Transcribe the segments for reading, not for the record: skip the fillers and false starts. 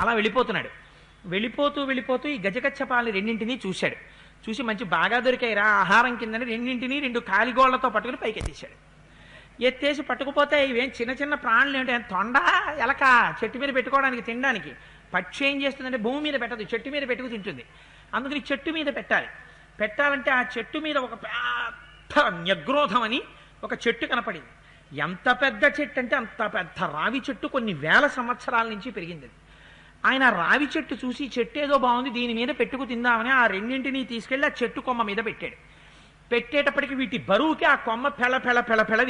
అలా వెళ్ళిపోతున్నాడు. వెళ్ళిపోతూ వెళ్ళిపోతూ ఈ గజకచ్చపాలని రెండింటినీ చూశాడు. చూసి మంచి బాగా దొరికాయిరా ఆహారం కిందని రెండింటినీ 2 కాలిగోళ్లతో పట్టుకుని పైకి ఎత్తేశాడు. ఎత్తేసి పట్టుకుపోతే ఇవేం చిన్న చిన్న ప్రాణులు ఏమిటి, తొండ ఎలక చెట్టు మీద పెట్టుకోవడానికి తినడానికి. పక్షి ఏం చేస్తుందంటే భూమి మీద పెట్టదు, చెట్టు మీద పెట్టుకు తింటుంది. అందుకని చెట్టు మీద పెట్టాలంటే ఆ చెట్టు మీద ఒక పెద్ద న్యగ్రోధం అని ఒక చెట్టు కనపడింది. ఎంత పెద్ద చెట్టు అంటే అంత పెద్ద రావి చెట్టు, కొన్ని వేల సంవత్సరాల నుంచి పెరిగింది. ఆయన రావి చెట్టు చూసి చెట్టు ఏదో బాగుంది దీని మీద పెట్టుకు తిందామని ఆ రెండింటినీ తీసుకెళ్లి ఆ చెట్టు కొమ్మ మీద పెట్టాడు. పెట్టేటప్పటికి వీటి బరువుకి ఆ కొమ్మ పెళ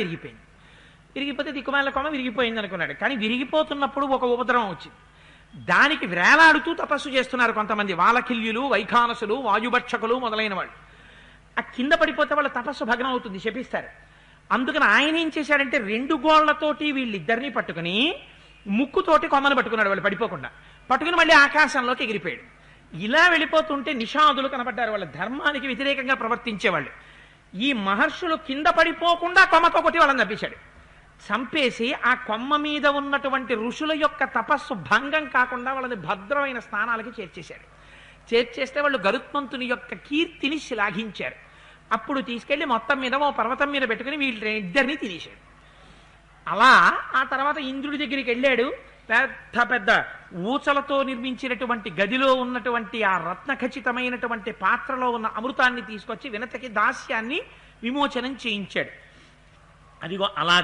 విరిగిపోయింది. విరిగిపోతే దిక్కుమాల కొమ్మ విరిగిపోయింది అనుకున్నాడు. కానీ విరిగిపోతున్నప్పుడు ఒక ఉపద్రవం వచ్చింది. దానికి వేలాడుతూ తపస్సు చేస్తున్నారు కొంతమంది వాలకిల్యులు, వైఖానసులు, వాయుభక్షకులు మొదలైన వాళ్ళు. ఆ కింద పడిపోతే వాళ్ళ తపస్సు భగ్నం అవుతుంది, శపిస్తారు. అందుకని ఆయన ఏం చేశాడంటే 2 గోళ్లతోటి వీళ్ళిద్దరినీ పట్టుకుని ముక్కుతోటి కొమ్మను పట్టుకున్నాడు, వాళ్ళు పడిపోకుండా పట్టుకుని మళ్ళీ ఆకాశంలోకి ఎగిరిపోయాడు. ఇలా వెళ్ళిపోతుంటే నిషాదులు కనపడ్డారు, వాళ్ళ ధర్మానికి వ్యతిరేకంగా ప్రవర్తించేవాళ్ళు. ఈ మహర్షులు కింద పడిపోకుండా కొమ్మతో కొట్టి వాళ్ళని చంపేశాడు. చంపేసి ఆ కొమ్మ మీద ఉన్నటువంటి ఋషుల యొక్క తపస్సు భంగం కాకుండా వాళ్ళని భద్రమైన స్థానాలకి చేర్చేశాడు. చేర్చేస్తే వాళ్ళు గరుత్మంతుని యొక్క కీర్తిని శ్లాఘించారు. అప్పుడు తీసుకెళ్లి మొత్తం మీద ఓ పర్వతం మీద పెట్టుకుని వీళ్ళిద్దరినీ తినేశాడు. అలా ఆ తర్వాత ఇంద్రుడి దగ్గరికి వెళ్ళాడు. పెద్ద పెద్ద ఊచలతో నిర్మించినటువంటి గదిలో ఉన్నటువంటి ఆ రత్నఖచితమైనటువంటి పాత్రలో ఉన్న అమృతాన్ని తీసుకొచ్చి వినతకి దాస్యాన్ని విమోచనం చేయించాడు. అదిగో అలా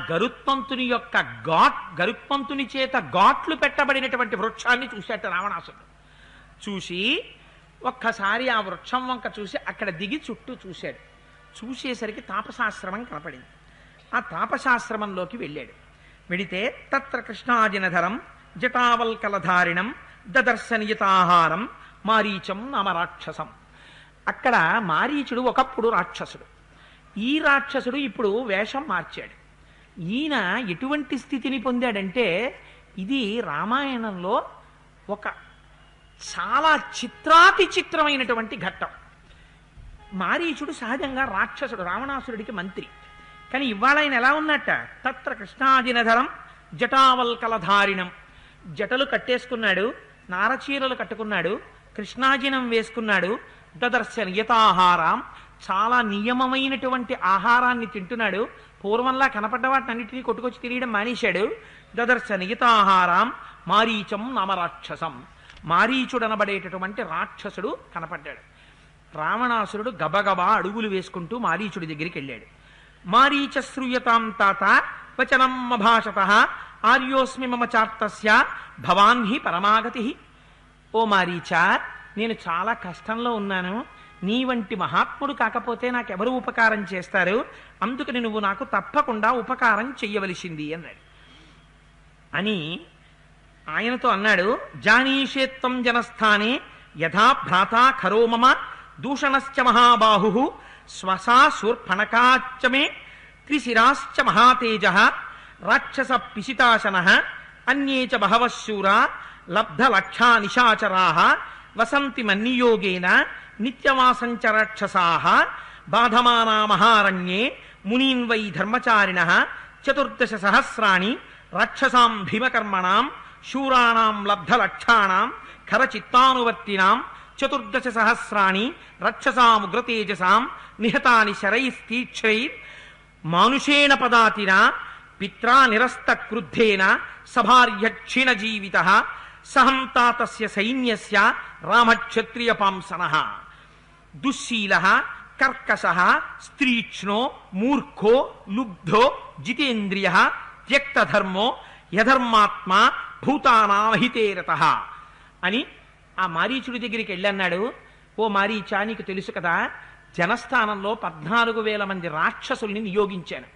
గరుత్మంతుని చేత ఘాట్లు పెట్టబడినటువంటి వృక్షాన్ని చూశాట రావణాసురుడు. చూసి ఒక్కసారి ఆ వృక్షం వంక చూసి అక్కడ దిగి చుట్టూ చూశాడు. చూసేసరికి తాపసాశ్రమం కనపడింది. ఆ తాపసాశ్రమంలోకి వెళ్ళాడు. వెడితే తత్ర కృష్ణాజినధరం జటావల్కలధారిణం దదర్శనియతాహారం మారీచం నామ రాక్షసం. అక్కడ మారీచుడు ఒకప్పుడు రాక్షసుడు. ఈ రాక్షసుడు ఇప్పుడు వేషం మార్చాడు. ఈయన ఎటువంటి స్థితిని పొందాడంటే ఇది రామాయణంలో ఒక చాలా చిత్రాతి చిత్రమైనటువంటి ఘట్టం. మారీచుడు సహజంగా రాక్షసుడు, రావణాసురుడికి మంత్రి. కానీ ఇవాళ ఆయన ఎలా ఉన్నట్ట, తత్ర కృష్ణాజినధరం జటావల్కలధారిణం, జటలు కట్టేసుకున్నాడు, నారచీరలు కట్టుకున్నాడు, కృష్ణాజినం వేసుకున్నాడు, దదర్శ నియతాహారం, చాలా నియమమైనటువంటి ఆహారాన్ని తింటున్నాడు. పూర్వంలా కనపడ్డ వాటిని అన్నిటినీ కొట్టుకొచ్చి తిరియడం మానేశాడు. దదర్శ నియతాహారం మారీచం నామరాక్షసం, మారీచుడనబడేటటువంటి రాక్షసుడు కనపడ్డాడు. రావణాసురుడు గబగబా అడుగులు వేసుకుంటూ మారీచుడి దగ్గరికి వెళ్ళాడు. మారీచ శ్రూయతాం తాత వచనం మభాషత ఆర్యోస్మి మమ చార్తస్య భవాన్ హి పరమాగతి. ఓ మారీచా, నేను చాలా కష్టంలో ఉన్నాను, నీ వంటి మహాత్ముడు కాకపోతే నాకెవరు ఉపకారం చేస్తారు, అందుకని నువ్వు నాకు తప్పకుండా ఉపకారం చెయ్యవలసింది అన్నాడు. అని ఆయనతో అన్నాడు, జానీషేత్వం జనస్థానే యథా భ్రాతా ఖరో మమ దూషణశ్చ మహాబాహు స్వసా శూర్పణకాచ్చ మే త్రిశిరాశ్చ మహాతేజ రాక్షస పిశితాశన అన్యే చ బహవః శూరా లబ్ధలక్షా నిశాచరా వసంతి మన్నియోగేన నిత్యవాసంచ రాక్షసాః బాధమానా మహారణ్యే మునీన్ వై ధర్మచారిణః 14 సహస్రాణి రాక్షసాం భీమకర్మణాం శూరాణాం లబ్ధలక్షాణాం ఖరచిత్తానువర్తినాం 14 సహస్రాణి రాక్షసాముగ్రతేజసాం నిహతాని శరైస్తీక్షైర్ మానుషేణ పదాతిన పిత్రా నిరస్త క్రుద్ధేన సభార్య క్షీణజీవితః సహంతా తస్య సైన్యస్య రామక్షత్రియ పాంసనః దుశ్శీలః కర్కశః స్త్రీక్ష్ణో మూర్ఖో లుబ్ధో జితేంద్రియః త్యక్తధర్మో యధర్మాత్మా భూతానామహితేరతః అని ఆ మారీచుడి దగ్గరికి వెళ్ళన్నాడు. ఓ మారీచా, నీకు తెలుసు కదా, జనస్థానంలో 14,000 మంది రాక్షసుల్ని నియోగించాను.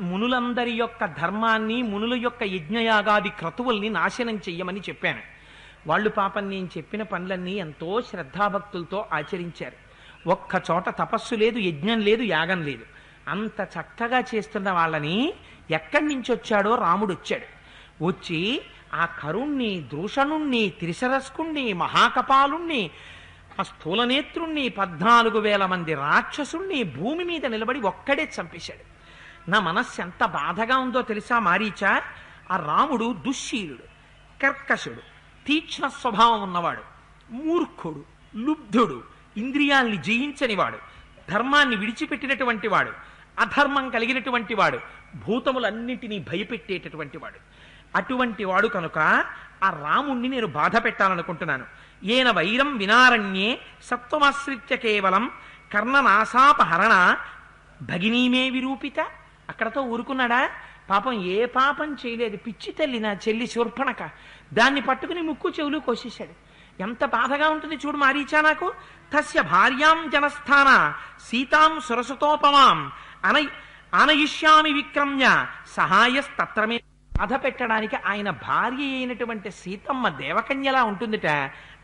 మునులందరి యొక్క ధర్మాన్ని, మునుల యొక్క యజ్ఞయాగాది క్రతువుల్ని నాశనం చెయ్యమని చెప్పాను. వాళ్ళు పాపం నేను చెప్పిన పనులన్నీ ఎంతో శ్రద్ధాభక్తులతో ఆచరించారు. ఒక్క చోట తపస్సు లేదు, యజ్ఞం లేదు, యాగం లేదు. అంత చక్కగా చేస్తున్న వాళ్ళని ఎక్కడి నుంచి వచ్చాడో రాముడు వచ్చాడు. వచ్చి ఆ కరుణ్ణి, దృషణుణ్ణి, త్రిశరస్కుణ్ణి, మహాకపాలుణ్ణి, ఆ స్థూలనేత్రుణ్ణి, 14,000 మంది రాక్షసుణ్ణి భూమి మీద నిలబడి ఒక్కడే చంపేశాడు. నా మనస్సు ఎంత బాధగా ఉందో తెలుసా మారీచా. ఆ రాముడు దుశ్శీలుడు, కర్కశుడు, తీక్ష్ణ స్వభావం ఉన్నవాడు, మూర్ఖుడు, లుబ్ధుడు, ఇంద్రియాల్ని జయించనివాడు, ధర్మాన్ని విడిచిపెట్టినటువంటి వాడు, అధర్మం కలిగినటువంటి వాడు, భూతములన్నింటినీ భయపెట్టేటటువంటి వాడు. అటువంటి వాడు కనుక ఆ రాముణ్ణి నేను బాధ పెట్టాలనుకుంటున్నాను. ఏన వైరం వినారణ్యే సత్వమాశ్రిత్య కేవలం కర్ణనాశాపహరణ భగినీమే విరూపిత. అక్కడతో ఊరుకున్నాడా? పాపం ఏ పాపం చేయలేదు, పిచ్చి తల్లి నా చెల్లి శూర్పణక, దాన్ని పట్టుకుని ముక్కు చెవులు కోసేశాడు. ఎంత బాధగా ఉంటుంది చూడు మారీచా నాకు. తస్య భార్యాం జనస్థాన సీతాం సురసుతోపమాం ఆనయిష్యామి విక్రమ్య సహాయస్తత్రమే. బాధ పెట్టడానికి ఆయన భార్య అయినటువంటి సీతమ్మ దేవకన్యలా ఉంటుందిట,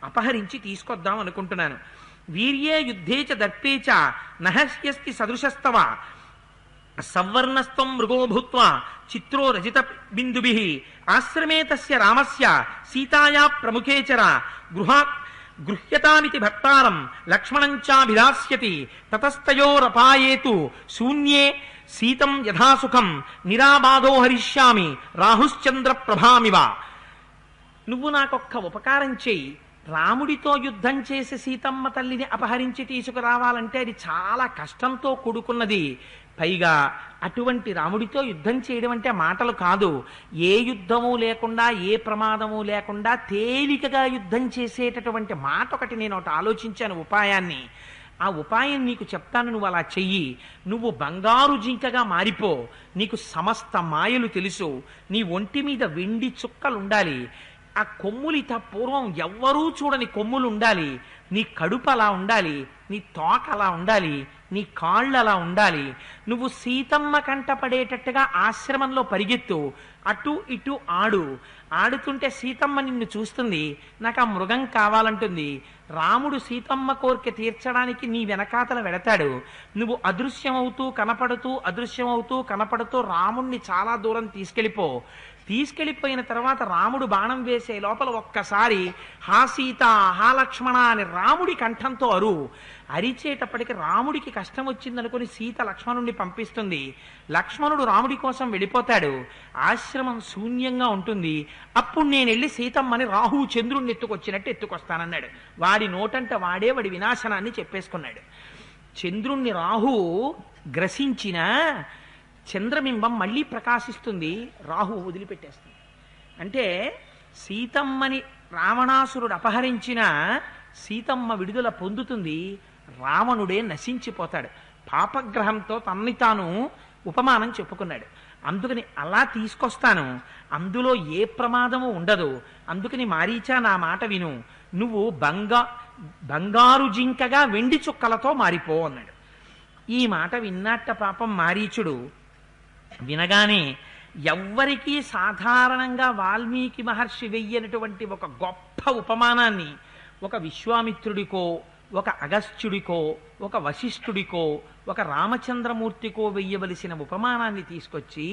అపహరించి తీసుకొద్దాం అనుకుంటున్నాను. వీర్యే యుద్ధేచ దర్పేచ నహస్యస్తి సదృశస్తవ సవర్ణస్త్వం మృగో భూత్వా చిత్రో రజిత బిందుభిః ఆశ్రమే తస్య రామస్య సీతాయా ప్రముఖేచర గృహ్యతామితి భక్తారం లక్ష్మణంచాభిలాస్యతి తతస్తయోరపాయేతు శూన్యే సీతం యథాసుఖం నిరాబాధో హరిష్యామి రాహుశ్చంద్ర ప్రభామివ. నువ్వు నాకొక్క ఉపకారం చెయ్యి. రాముడితో యుద్ధం చేసి సీతమ్మ తల్లిని అపహరించి తీసుకురావాలంటే అది చాలా కష్టంతో కూడుకున్నది. పైగా అటువంటి రాముడితో యుద్ధం చేయడం అంటే మాటలు కాదు. ఏ యుద్ధము లేకుండా, ఏ ప్రమాదము లేకుండా తేలికగా యుద్ధం చేసేటటువంటి మాట ఒకటి నేను ఒకటి ఆలోచించాను ఉపాయాన్ని. ఆ ఉపాయం నీకు చెప్తాను, నువ్వు అలా చెయ్యి. నువ్వు బంగారు జింకగా మారిపో. నీకు సమస్త మాయలు తెలుసు. నీ ఒంటి మీద వెండి చుక్కలుండాలి. ఆ కొమ్ములిత పూర్వం ఎవ్వరూ చూడని కొమ్ములు ఉండాలి. నీ కడుపు అలా ఉండాలి, నీ తోక అలా ఉండాలి, నీ కాళ్ళు అలా ఉండాలి. నువ్వు సీతమ్మ కంట పడేటట్టుగా ఆశ్రమంలో పరిగెత్తు, అటు ఇటు ఆడు. ఆడుతుంటే సీతమ్మ నిన్ను చూస్తుంది, నాకు ఆ మృగం కావాలంటుంది. రాముడు సీతమ్మ కోరిక తీర్చడానికి నీ వెనకాతల వెడతాడు. నువ్వు అదృశ్యమవుతూ కనపడుతూ అదృశ్యమవుతూ కనపడుతూ రాముణ్ణి చాలా దూరం తీసుకెళ్ళిపోయిన తర్వాత రాముడు బాణం వేసే లోపల ఒక్కసారి హా సీత హా లక్ష్మణ అని రాముడి కంఠంతో అరిచేటప్పటికి రాముడికి కష్టం వచ్చిందనుకుని సీత లక్ష్మణుడిని పంపిస్తుంది. లక్ష్మణుడు రాముడి కోసం వెళ్ళిపోతాడు. ఆశ్రమం శూన్యంగా ఉంటుంది. అప్పుడు నేను వెళ్ళి సీతమ్మని రాహువు చంద్రుణ్ణి ఎత్తుకొచ్చినట్టు ఎత్తుకొస్తానన్నాడు. వాడి నోటంట వాడే వాడి వినాశనాన్ని చెప్పేసుకున్నాడు. చంద్రుణ్ణి రాహువు గ్రసించిన చంద్రబింబం మళ్ళీ ప్రకాశిస్తుంది, రాహువు వదిలిపెట్టేస్తుంది. అంటే సీతమ్మని రావణాసురుడు అపహరించిన సీతమ్మ విడుదల పొందుతుంది, రావణుడే నశించిపోతాడు. పాపగ్రహంతో తనని తాను ఉపమానం చెప్పుకున్నాడు. అందుకని అలా తీసుకొస్తాను, అందులో ఏ ప్రమాదము ఉండదు. అందుకని మారీచా నా మాట విను, నువ్వు బంగారు జింకగా వెండి చుక్కలతో మారిపో అన్నాడు. ఈ మాట విన్నట్ట పాపం మారీచుడు వినగానే ఎవ్వరికీ సాధారణంగా వాల్మీకి మహర్షి వెయ్యనటువంటి ఒక గొప్ప ఉపమానాన్ని ఒక విశ్వామిత్రుడికో, ఒక అగస్త్యుడికో, ఒక వశిష్ఠుడికో, ఒక రామచంద్రమూర్తికో వెయ్యవలసిన ఉపమానాన్ని తీసుకొచ్చి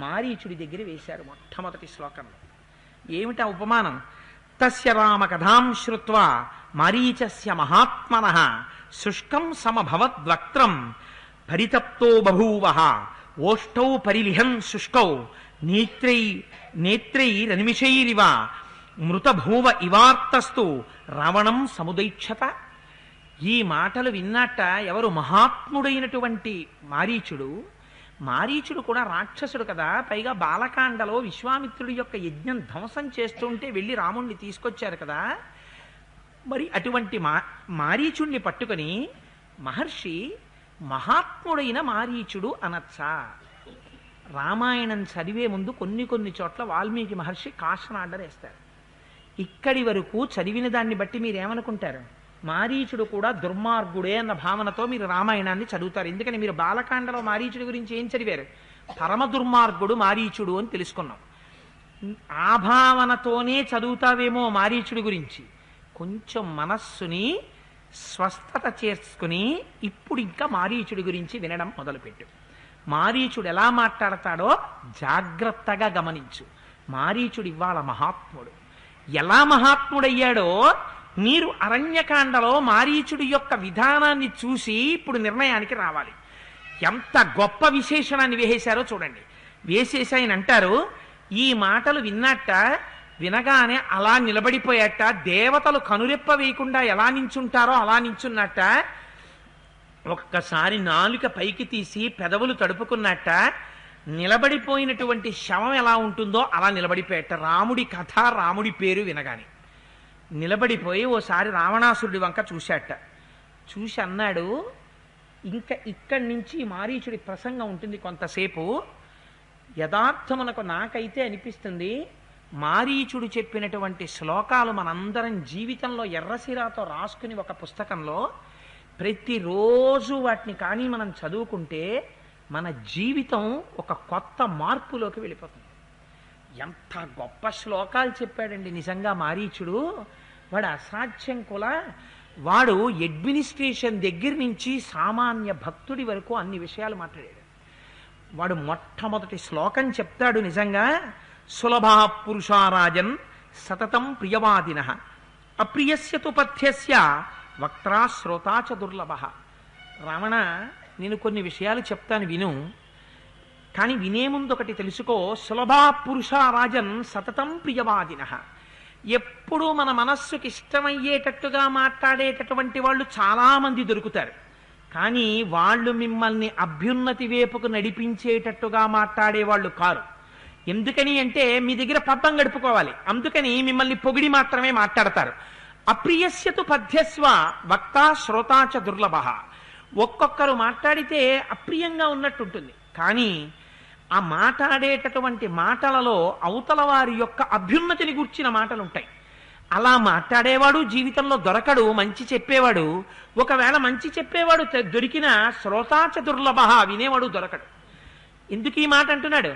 మారీచుడి దగ్గర వేశారు మొట్టమొదటి శ్లోకంలో. ఏమిటా ఉపమానం? తస్య రామ కథాం శ్రుత్వా మారీచస్య మహాత్మనః శుష్కం సమభవద్వక్త్రం పరితప్తో బభూవః ఓష్టౌ పరిలిహన్ శుష్కౌ నేత్రైరనిమిషైరివ మృతభూవ ఇవార్తస్తు రావణం సముదైక్షత. ఈ మాటలు విన్నట్ట ఎవరు? మహాత్ముడైనటువంటి మారీచుడు కూడా రాక్షసుడు కదా. పైగా బాలకాండలో విశ్వామిత్రుడి యొక్క యజ్ఞం ధ్వంసం చేస్తుంటే వెళ్ళి రాముణ్ణి తీసుకొచ్చారు కదా. మరి అటువంటి మారీచుణ్ణి పట్టుకొని మహర్షి మహాత్ముడైన మారీచుడు అనొచ్చా? రామాయణం చదివే ముందు కొన్ని చోట్ల వాల్మీకి మహర్షి కాషన్ ఆర్డర్ వేస్తారు. ఇక్కడి వరకు చదివిన దాన్ని బట్టి మీరేమనుకుంటారు? మారీచుడు కూడా దుర్మార్గుడే అన్న భావనతో మీరు రామాయణాన్ని చదువుతారు. ఎందుకని మీరు బాలకాండలో మారీచుడి గురించి ఏం చదివారు? పరమ దుర్మార్గుడు మారీచుడు అని తెలుసుకున్నాం. ఆ భావనతోనే చదువుతావేమో మారీచుడి గురించి. కొంచెం మనస్సుని స్వస్థత చేసుకుని ఇప్పుడు ఇంకా మారీచుడి గురించి వినడం మొదలుపెట్టు. మారీచుడు ఎలా మాట్లాడతాడో జాగ్రత్తగా గమనించు. మారీచుడు ఇవాళ మహాత్ముడు. ఎలా మహాత్ముడయ్యాడో మీరు అరణ్యకాండలో మారీచుడి యొక్క విధానాన్ని చూసి ఇప్పుడు నిర్ణయానికి రావాలి. ఎంత గొప్ప విశేషణాన్ని వేసేశారో చూడండి. వేసేసి ఆయన అంటారు, ఈ మాటలు విన్నట్ట వినగానే అలా నిలబడిపోయాట. దేవతలు కనురెప్ప వేయకుండా ఎలా నించుంటారో అలా నించున్నట్ట. ఒక్కసారి నాలుక పైకి తీసి పెదవులు తడుపుకున్నట్ట. నిలబడిపోయినటువంటి శవం ఎలా ఉంటుందో అలా నిలబడిపోయాట. రాముడి కథ, రాముడి పేరు వినగానే నిలబడిపోయి ఓసారి రావణాసురుడి వంక చూశాట. చూసి అన్నాడు, ఇంకా ఇక్కడి నుంచి మారీచుడి ప్రసంగం ఉంటుంది కొంతసేపు. యథార్థమునకు నాకైతే అనిపిస్తుంది మారీచుడు చెప్పినటువంటి శ్లోకాలు మనందరం జీవితంలో ఎర్రసిరాతో రాసుకుని ఒక పుస్తకంలో ప్రతిరోజు వాటిని కానీ మనం చదువుకుంటే మన జీవితం ఒక కొత్త మార్పులోకి వెళ్ళిపోతుంది. ఎంత గొప్ప శ్లోకాలు చెప్పాడండి నిజంగా మారీచుడు. వాడు అసాధ్యం కూడా. వాడు అడ్మినిస్ట్రేషన్ దగ్గర నుంచి సామాన్య భక్తుడి వరకు అన్ని విషయాలు మాట్లాడాడు. వాడు మొట్టమొదటి శ్లోకం చెప్తాడు నిజంగా. సులభా పురుషారాజన్ సతతం ప్రియవాదిన అప్రియస్య తు పథ్యస్య వక్త్రా శ్రోతా చ దుర్లభ. రావణ, నేను కొన్ని విషయాలు చెప్తాను విను, కానీ వినే ముందు ఒకటి తెలుసుకో. సులభా పురుషారాజన్ సతతం ప్రియవాదిన. ఎప్పుడూ మన మనస్సుకి ఇష్టమయ్యేటట్టుగా మాట్లాడేటటువంటి వాళ్ళు చాలామంది దొరుకుతారు. కానీ వాళ్ళు మిమ్మల్ని అభ్యున్నతి వైపుకు నడిపించేటట్టుగా మాట్లాడేవాళ్ళు కారు. ఎందుకని అంటే మీ దగ్గర పబ్బం గడుపుకోవాలి, అందుకని మిమ్మల్ని పొగిడి మాత్రమే మాట్లాడతారు. అప్రియస్యతు పథ్యస్వ వక్తా శ్రోతా చ దుర్లభ. ఒక్కొక్కరు మాట్లాడితే అప్రియంగా ఉన్నట్టుంటుంది, కానీ ఆ మాట్లాడేటటువంటి మాటలలో అవతల వారి యొక్క అభ్యున్నతిని గూర్చిన మాటలు ఉంటాయి. అలా మాట్లాడేవాడు జీవితంలో దొరకడు. మంచి చెప్పేవాడు, ఒకవేళ మంచి చెప్పేవాడు దొరికినా శ్రోతాచ దుర్లభ, వినేవాడు దొరకడు. ఎందుకు ఈ మాట అంటున్నాడు?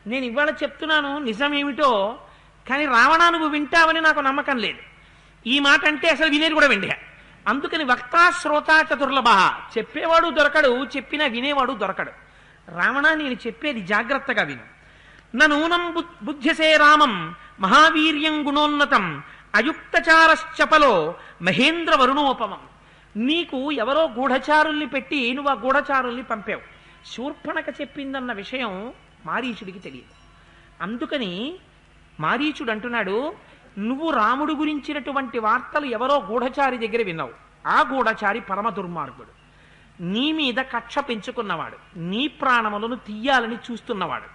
నేను ఇవాళ చెప్తున్నాను నిజమేమిటో, కానీ రావణ నువ్వు వింటావని నాకు నమ్మకం లేదు. ఈ మాట అంటే అసలు వినేది కూడా విండే. అందుకని వక్తా శ్రోతాచ దుర్లభ, చెప్పేవాడు దొరకడు, చెప్పినా వినేవాడు దొరకడు. రావణ, నేను చెప్పేది జాగ్రత్తగా విను. నూనం బుద్ధ్యసే రామం మహావీర్యం గుణోన్నతం అయుక్తచారశ్చపలో మహేంద్ర వరుణోపమం. నీకు ఎవరో గూఢచారుల్ని పెట్టి నువ్వు ఆ గూఢచారుల్ని పంపావు. శూర్పణక చెప్పిందన్న విషయం మారీచుడికి తెలియదు. అందుకని మారీచుడు అంటున్నాడు, నువ్వు రాముడు గురించినటువంటి వార్తలు ఎవరో గూఢచారి దగ్గర విన్నావు. ఆ గూఢచారి పరమ దుర్మార్గుడు, నీ మీద కక్ష పెంచుకున్నవాడు, నీ ప్రాణములను తీయాలని చూస్తున్నవాడు.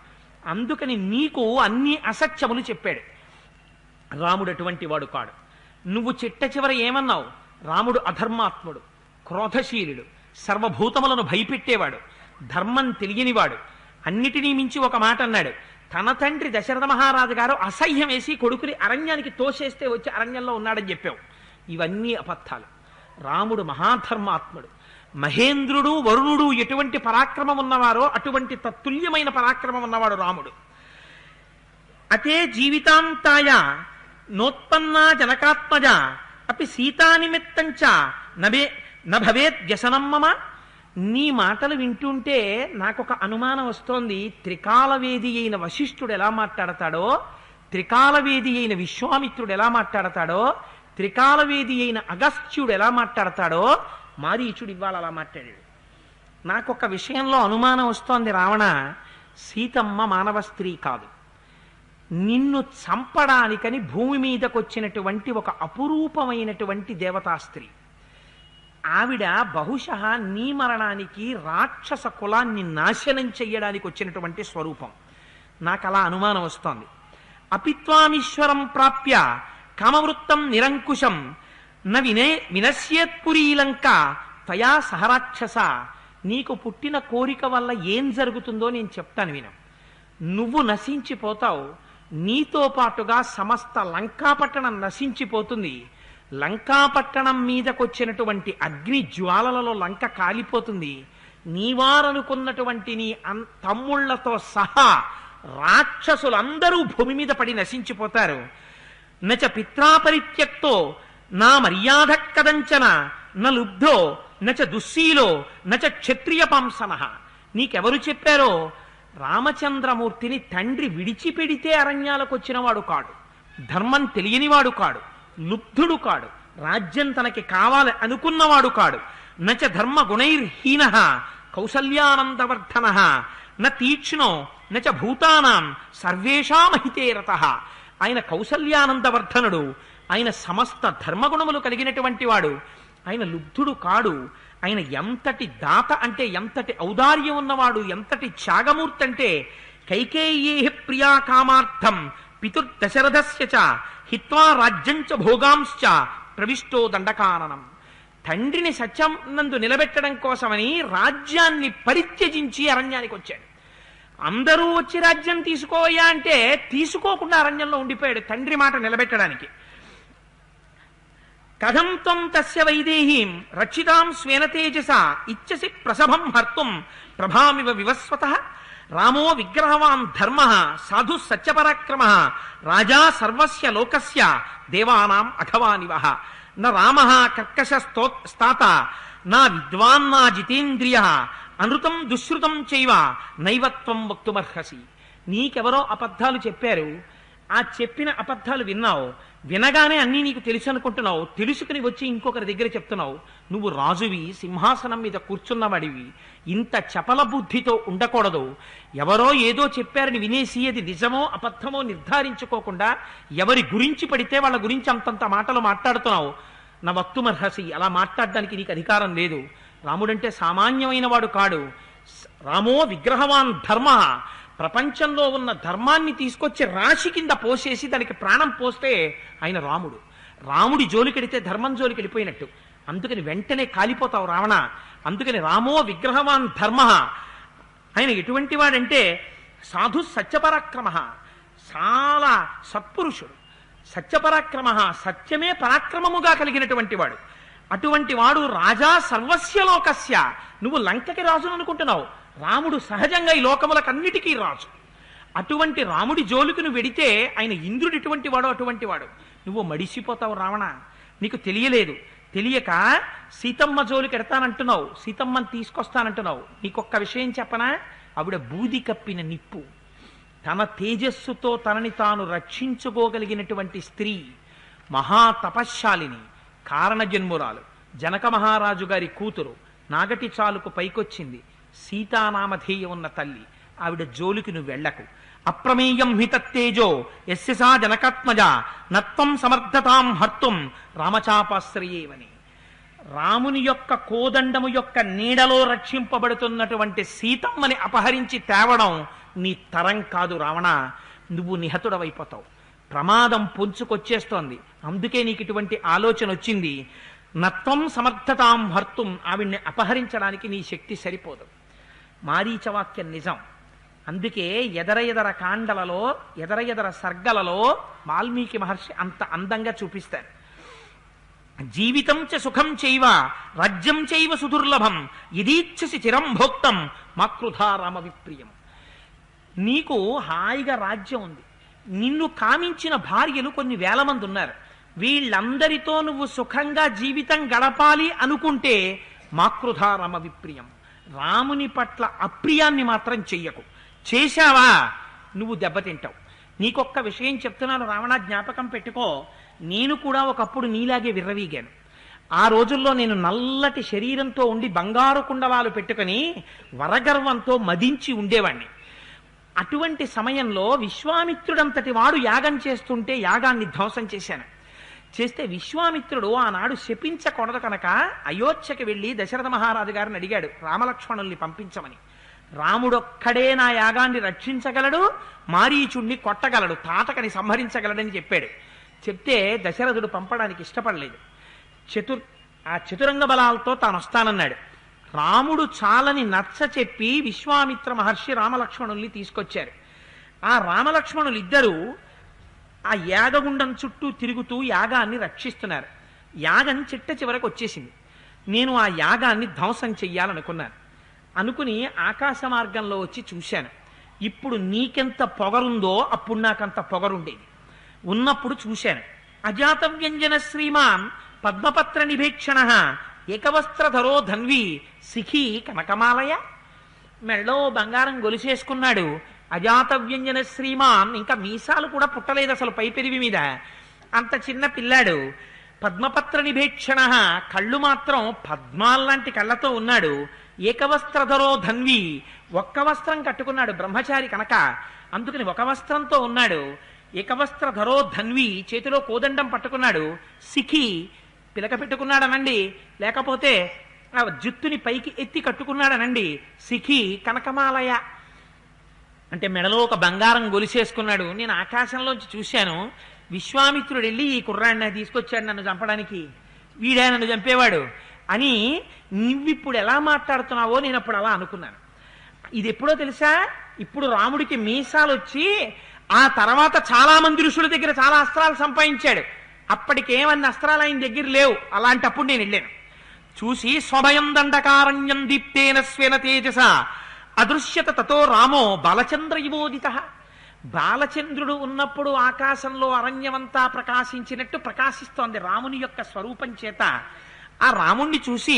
అందుకని నీకు అన్ని అసత్యములు చెప్పాడు. రాముడు అటువంటి వాడు కాడు. నువ్వు చిట్ట చివర ఏమన్నావు? రాముడు అధర్మాత్ముడు, క్రోధశీలుడు, సర్వభూతములను భయపెట్టేవాడు, ధర్మం తెలియనివాడు. అన్నిటినీ మించి ఒక మాట అన్నాడు, తన తండ్రి దశరథ మహారాజు గారు అసహ్యం వేసి కొడుకుని అరణ్యానికి తోసేస్తే వచ్చి అరణ్యంలో ఉన్నాడని చెప్పావు. ఇవన్నీ అబద్ధాలు. రాముడు మహాధర్మాత్ముడు. మహేంద్రుడు, వరుణుడు ఎటువంటి పరాక్రమం ఉన్నవారో అటువంటి తత్తుల్యమైన పరాక్రమం ఉన్నవాడు రాముడు. అతే జీవితాంతాయ నోత్పన్నా జనకాత్మజ అపి సీతానిమిత్తంచ నభవేత్ వ్యసనం మమ. నీ మాటలు వింటుంటే నాకొక అనుమానం వస్తోంది. త్రికాలవేది అయిన వశిష్ఠుడు ఎలా మాట్లాడతాడో, త్రికాలవేది అయిన విశ్వామిత్రుడు ఎలా మాట్లాడతాడో, త్రికాలవేది అయిన అగస్త్యుడు ఎలా మాట్లాడతాడో మారీచుడు ఇవాళ అలా మాట్లాడాడు. నాకొక విషయంలో అనుమానం వస్తోంది. రావణ, సీతమ్మ మానవ స్త్రీ కాదు. నిన్ను చంపడానికని భూమి మీదకు వచ్చినటువంటి ఒక అపురూపమైనటువంటి దేవతా స్త్రీ. ఆవిడ బహుశः నీ మరణానికి రాక్షస కులాన్ని నాశనం చెయ్యడానికి వచ్చినటువంటి స్వరూపం. నాకు అలా అనుమానం వస్తోంది. అపిత్వామీశ్వరం ప్రాప్య కామవృత్తం నిరంకుశం వినశ్యేత్పురీలంక త్వయా సహరాక్షస. నీకు పుట్టిన కోరిక వల్ల ఏం జరుగుతుందో నేను చెప్తాను విను. నువ్వు నశించిపోతావు, నీతో పాటుగా సమస్త లంకాపట్టణం నశించిపోతుంది. లంకాపట్టణం మీదకొచ్చినటువంటి అగ్ని జ్వాలలలో లంక కాలిపోతుంది. నీవారనుకున్నటువంటి నీ తమ్ముళ్లతో సహా రాక్షసులందరూ భూమి మీద పడి నశించిపోతారు. నచ పిత్రాపరిత్యక్తో నా మర్యాద కదంచన లుబ్ధో నచ దుశ్శీలో నచ క్షత్రియ పాంసన. నీకెవరు చెప్పారో రామచంద్రమూర్తిని తండ్రి విడిచిపెడితే అరణ్యాలకు వచ్చినవాడు కాడు, ధర్మం తెలియనివాడు కాడు, లుబ్ధుడు కాడు, రాజ్యం తనకి కావాలి అనుకున్నవాడు కాడు. నచ ధర్మ గుణైర్హీన కౌసల్యానందవర్ధన న తీక్ష్ణో నచ భూతానాం సర్వేషామహితే రతః. ఆయన కౌసల్యానందవర్ధనుడు, ఆయన సమస్త ధర్మగుణములు కలిగినటువంటి వాడు, ఆయన లుబ్ధుడు కాడు. ఆయన ఎంతటి దాత అంటే ఎంతటి ఔదార్యం ఉన్నవాడు, ఎంతటి త్యాగమూర్తి అంటే కైకేయీ ప్రియా కామార్థం పితుర్దశరథస్య చ హిత్వా రాజ్యంచ భోగాంశ్చ ప్రవిష్టో దండకాననం. తండ్రిని సత్యం నందు నిలబెట్టడం కోసమని రాజ్యాన్ని పరిత్యజించి అరణ్యానికి వచ్చాడు. అందరూ వచ్చి రాజ్యం తీసుకోవయ్యా అంటే తీసుకోకుండా అరణ్యంలో ఉండిపోయాడు తండ్రి మాట నిలబెట్టడానికి. కథం త్వం తస్య వైదేహీం రక్షితాం స్వేన తేజస ఇచ్చసి ప్రసభం హర్తుం ప్రభామివ వివస్వతః. రామో విగ్రహవాన్ ధర్మ సాధు సత్యపరాక్రమ రాజా సర్వస్య లోకస్య దేవానాం అఘవానివః. న రామ కర్కశ స్తాత నా విద్వాన్ నా జితేంద్రియ అనృతం దుశ్రుతం చైవ నైవత్వం వక్తుమర్హసి. నీకెవరో అబద్ధాలు చెప్పారు, ఆ చెప్పిన అబద్ధాలు విన్నావు, వినగానే అన్నీ నీకు తెలుసు అనుకుంటున్నావు, తెలుసుకుని వచ్చి ఇంకొకరి దగ్గర చెప్తున్నావు. నువ్వు రాజువి, సింహాసనం మీద కూర్చున్నవాడివి, ఇంత చపల బుద్ధితో ఉండకూడదు. ఎవరో ఏదో చెప్పారని వినేసి అది నిజమో అబద్ధమో నిర్ధారించుకోకుండా ఎవరి గురించి పడితే వాళ్ళ గురించి అంతంత మాటలు మాట్లాడుతున్నావు. నా వక్తుమర్హసి, అలా మాట్లాడడానికి నీకు అధికారం లేదు. రాముడంటే సామాన్యమైన వాడు కాడు. రామో విగ్రహవాన్ ధర్మ, ప్రపంచంలో ఉన్న ధర్మాన్ని తీసుకొచ్చి రాశి కింద పోసేసి దానికి ప్రాణం పోస్తే ఆయన రాముడు. రాముడి జోలికెడితే ధర్మం జోలికెళ్ళిపోయినట్టు. అందుకని వెంటనే కాలిపోతావు రావణ. అందుకని రామో విగ్రహవాన్ ధర్మ. ఆయన ఎటువంటి వాడంటే సాధు సత్యపరాక్రమ, చాలా సత్పురుషుడు. సత్యపరాక్రమ, సత్యమే పరాక్రమముగా కలిగినటువంటి వాడు. అటువంటి వాడు రాజా సర్వస్య లోకస్య. నువ్వు లంకకి రాజును అనుకుంటున్నావు, రాముడు సహజంగా ఈ లోకములకన్నిటికీ రాజు. అటువంటి రాముడి జోలికి నువ్వు వెడితే ఆయన ఇంద్రుడు ఎటువంటి వాడు అటువంటి వాడు. నువ్వు మడిసిపోతావు రావణ, నీకు తెలియలేదు. తెలియక సీతమ్మ జోలికి ఎడతానంటున్నావు, సీతమ్మని తీసుకొస్తానంటున్నావు. నీకొక్క విషయం చెప్పనా? ఆవిడ బూది కప్పిన నిప్పు. తన తేజస్సుతో తనని తాను రక్షించుకోగలిగినటువంటి స్త్రీ, మహాతపశ్శాలిని, కారణజన్మురాలు, జనక మహారాజు గారి కూతురు, నాగటి చాలుకు పైకొచ్చింది, సీతానామధేయ ఉన్న తల్లి. ఆవిడ జోలికి నువ్వు వెళ్లకు. అప్రమేయం హితత్తేజో యస్య సా జనకాత్మజ నత్వం సమర్థతాం హర్తుం రామచాపాశ్రయేవని. రాముని యొక్క కోదండము యొక్క నీడలో రక్షింపబడుతున్నటువంటి సీతమ్మని అపహరించి తేవడం నీ తరం కాదు రావణ. నువ్వు నిహతుడవైపోతావు. ప్రమాదం పొంచుకొచ్చేస్తోంది. అందుకే నీకు ఇటువంటి ఆలోచన వచ్చింది. నత్వం సమర్థతాం హర్తుం, ఆవిడ్ని అపహరించడానికి నీ శక్తి సరిపోదు. మారీచవాక్యం నిజం. అందుకే ఎదర కాండలలో, ఎదర సర్గలలో వాల్మీకి మహర్షి అంత అందంగా చూపిస్తారు. జీవితం చ సుఖం చైవ రాజ్యం చైవ సుదుర్లభం ఇదీచ్ఛసి చిరం భోక్తం మాకృధా రామ విప్రియం. నీకు హాయిగా రాజ్యం ఉంది, నిన్ను కామించిన భార్యలు కొన్ని వేల మంది ఉన్నారు. వీళ్ళందరితో నువ్వు సుఖంగా జీవితం గడపాలి అనుకుంటే మాకృధా రామ విప్రియం, రాముని పట్ల అప్రియాన్ని మాత్రం చెయ్యకు. చేశావా నువ్వు దెబ్బతింటావు. నీకొక్క విషయం చెప్తున్నాను రావణ, జ్ఞాపకం పెట్టుకో. నేను కూడా ఒకప్పుడు నీలాగే విర్రవీగాను. ఆ రోజుల్లో నేను నల్లటి శరీరంతో ఉండి బంగారు కుండలాలు పెట్టుకుని వరగర్వంతో మదించి ఉండేవాణ్ణి. అటువంటి సమయంలో విశ్వామిత్రుడంతటి వాడు యాగం చేస్తుంటే యాగాన్ని ధ్వంసం చేశాను. చేస్తే విశ్వామిత్రుడు ఆనాడు శపించకూడదు కనుక అయోధ్యకి వెళ్ళి దశరథ మహారాజు గారిని అడిగాడు రామలక్ష్మణుల్ని పంపించమని. రాముడొక్కడే నా యాగాన్ని రక్షించగలడు, మారీచుణ్ణి కొట్టగలడు, తాటకని సంహరించగలడని చెప్పాడు. చెప్తే దశరథుడు పంపడానికి ఇష్టపడలేదు. ఆ చతురంగ బలాలతో తాను వస్తానన్నాడు. రాముడు చాలని నచ్చ చెప్పి విశ్వామిత్ర మహర్షి రామలక్ష్మణుల్ని తీసుకొచ్చారు. ఆ రామలక్ష్మణులు ఇద్దరూ ఆ యాగగుండం చుట్టూ తిరుగుతూ యాగాన్ని రక్షిస్తున్నారు. యాగం చిట్ట చివరకు వచ్చేసింది. నేను ఆ యాగాన్ని ధ్వంసం చెయ్యాలనుకున్నాను. అనుకుని ఆకాశ మార్గంలో వచ్చి చూశాను. ఇప్పుడు నీకెంత పొగరుందో అప్పుడు నాకంత పొగరుండేది. ఉన్నప్పుడు చూశాను. అజాత వ్యంజన శ్రీమాన్ పద్మపత్ర నిభేక్షణ ఏకవస్త్రధరో ధన్వి శిఖి కనకమాలయ. మెళ్ళో బంగారం గొలిసేసుకున్నాడు. అజాత వ్యంజన శ్రీమాన్, ఇంకా మీసాలు కూడా పుట్టలేదు అసలు పై పెరివి మీద, అంత చిన్న పిల్లాడు. పద్మపత్ర నిభేక్షణ, కళ్ళు మాత్రం పద్మాల్లాంటి కళ్ళతో ఉన్నాడు. ఏకవస్త్రధరో ధన్వి, ఒక్క వస్త్రం కట్టుకున్నాడు బ్రహ్మచారి కనుక, అందుకని ఒక వస్త్రంతో ఉన్నాడు. ఏకవస్త్రధరో ధన్వి, చేతిలో కోదండం పట్టుకున్నాడు. సిఖి, పిలక పెట్టుకున్నాడనండి, లేకపోతే ఆ జుత్తుని పైకి ఎత్తి కట్టుకున్నాడనండి. సిఖి కనకమాలయ అంటే మెడలో ఒక బంగారం గొలిసేసుకున్నాడు. నేను ఆకాశంలోంచి చూశాను, విశ్వామిత్రుడు వెళ్ళి ఈ కుర్రాడిని తీసుకొచ్చాడు నన్ను చంపడానికి, వీడే నన్ను చంపేవాడు అని నువ్విప్పుడు ఎలా మాట్లాడుతున్నావో నేను అప్పుడు అలా అనుకున్నాను. ఇది ఎప్పుడో తెలుసా? ఇప్పుడు రాముడికి మీసాలు వచ్చి ఆ తర్వాత చాలా మంది ఋషుల దగ్గర చాలా అస్త్రాలు సంపాదించాడు. అప్పటికేమన్నా అస్త్రాలు ఆయన దగ్గర లేవు. అలాంటప్పుడు నేను వెళ్ళాను, చూసి స్వభయం దండకారణ్యం దీప్తేన స్వేన తేజస అదృశ్యత తతో రామో బాలచంద్ర యువోదిత. బాలచంద్రుడు ఉన్నప్పుడు ఆకాశంలో అరణ్యమంతా ప్రకాశించినట్టు ప్రకాశిస్తోంది రాముని యొక్క స్వరూపం చేత. ఆ రాముణ్ణి చూసి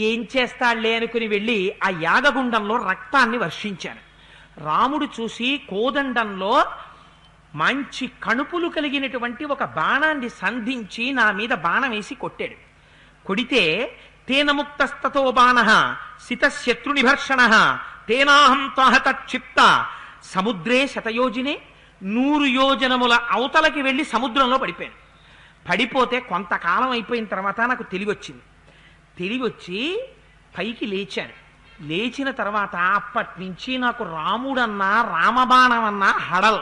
ఏం చేస్తాళ్లే అనుకుని వెళ్ళి ఆ యాగగుండంలో రక్తాన్ని వర్షించాను. రాముడు చూసి కోదండంలో మంచి కణుపులు కలిగినటువంటి ఒక బాణాన్ని సంధించి నా మీద బాణం వేసి కొట్టాడు. కొడితే తేన ముక్తస్తతో బాణ సితశత్రునిభర్షణ తేనాహం త్వహత క్షిప్త సముద్రే శతయోజినే. 100 యోజనముల అవతలకి వెళ్ళి సముద్రంలో పడిపోయాను. పడిపోతే కొంతకాలం అయిపోయిన తర్వాత నాకు తెలివొచ్చింది. తెలివొచ్చి పైకి లేచాను. లేచిన తర్వాత అప్పటి నుంచి నాకు రాముడన్నా రామబాణం అన్నా హడల్.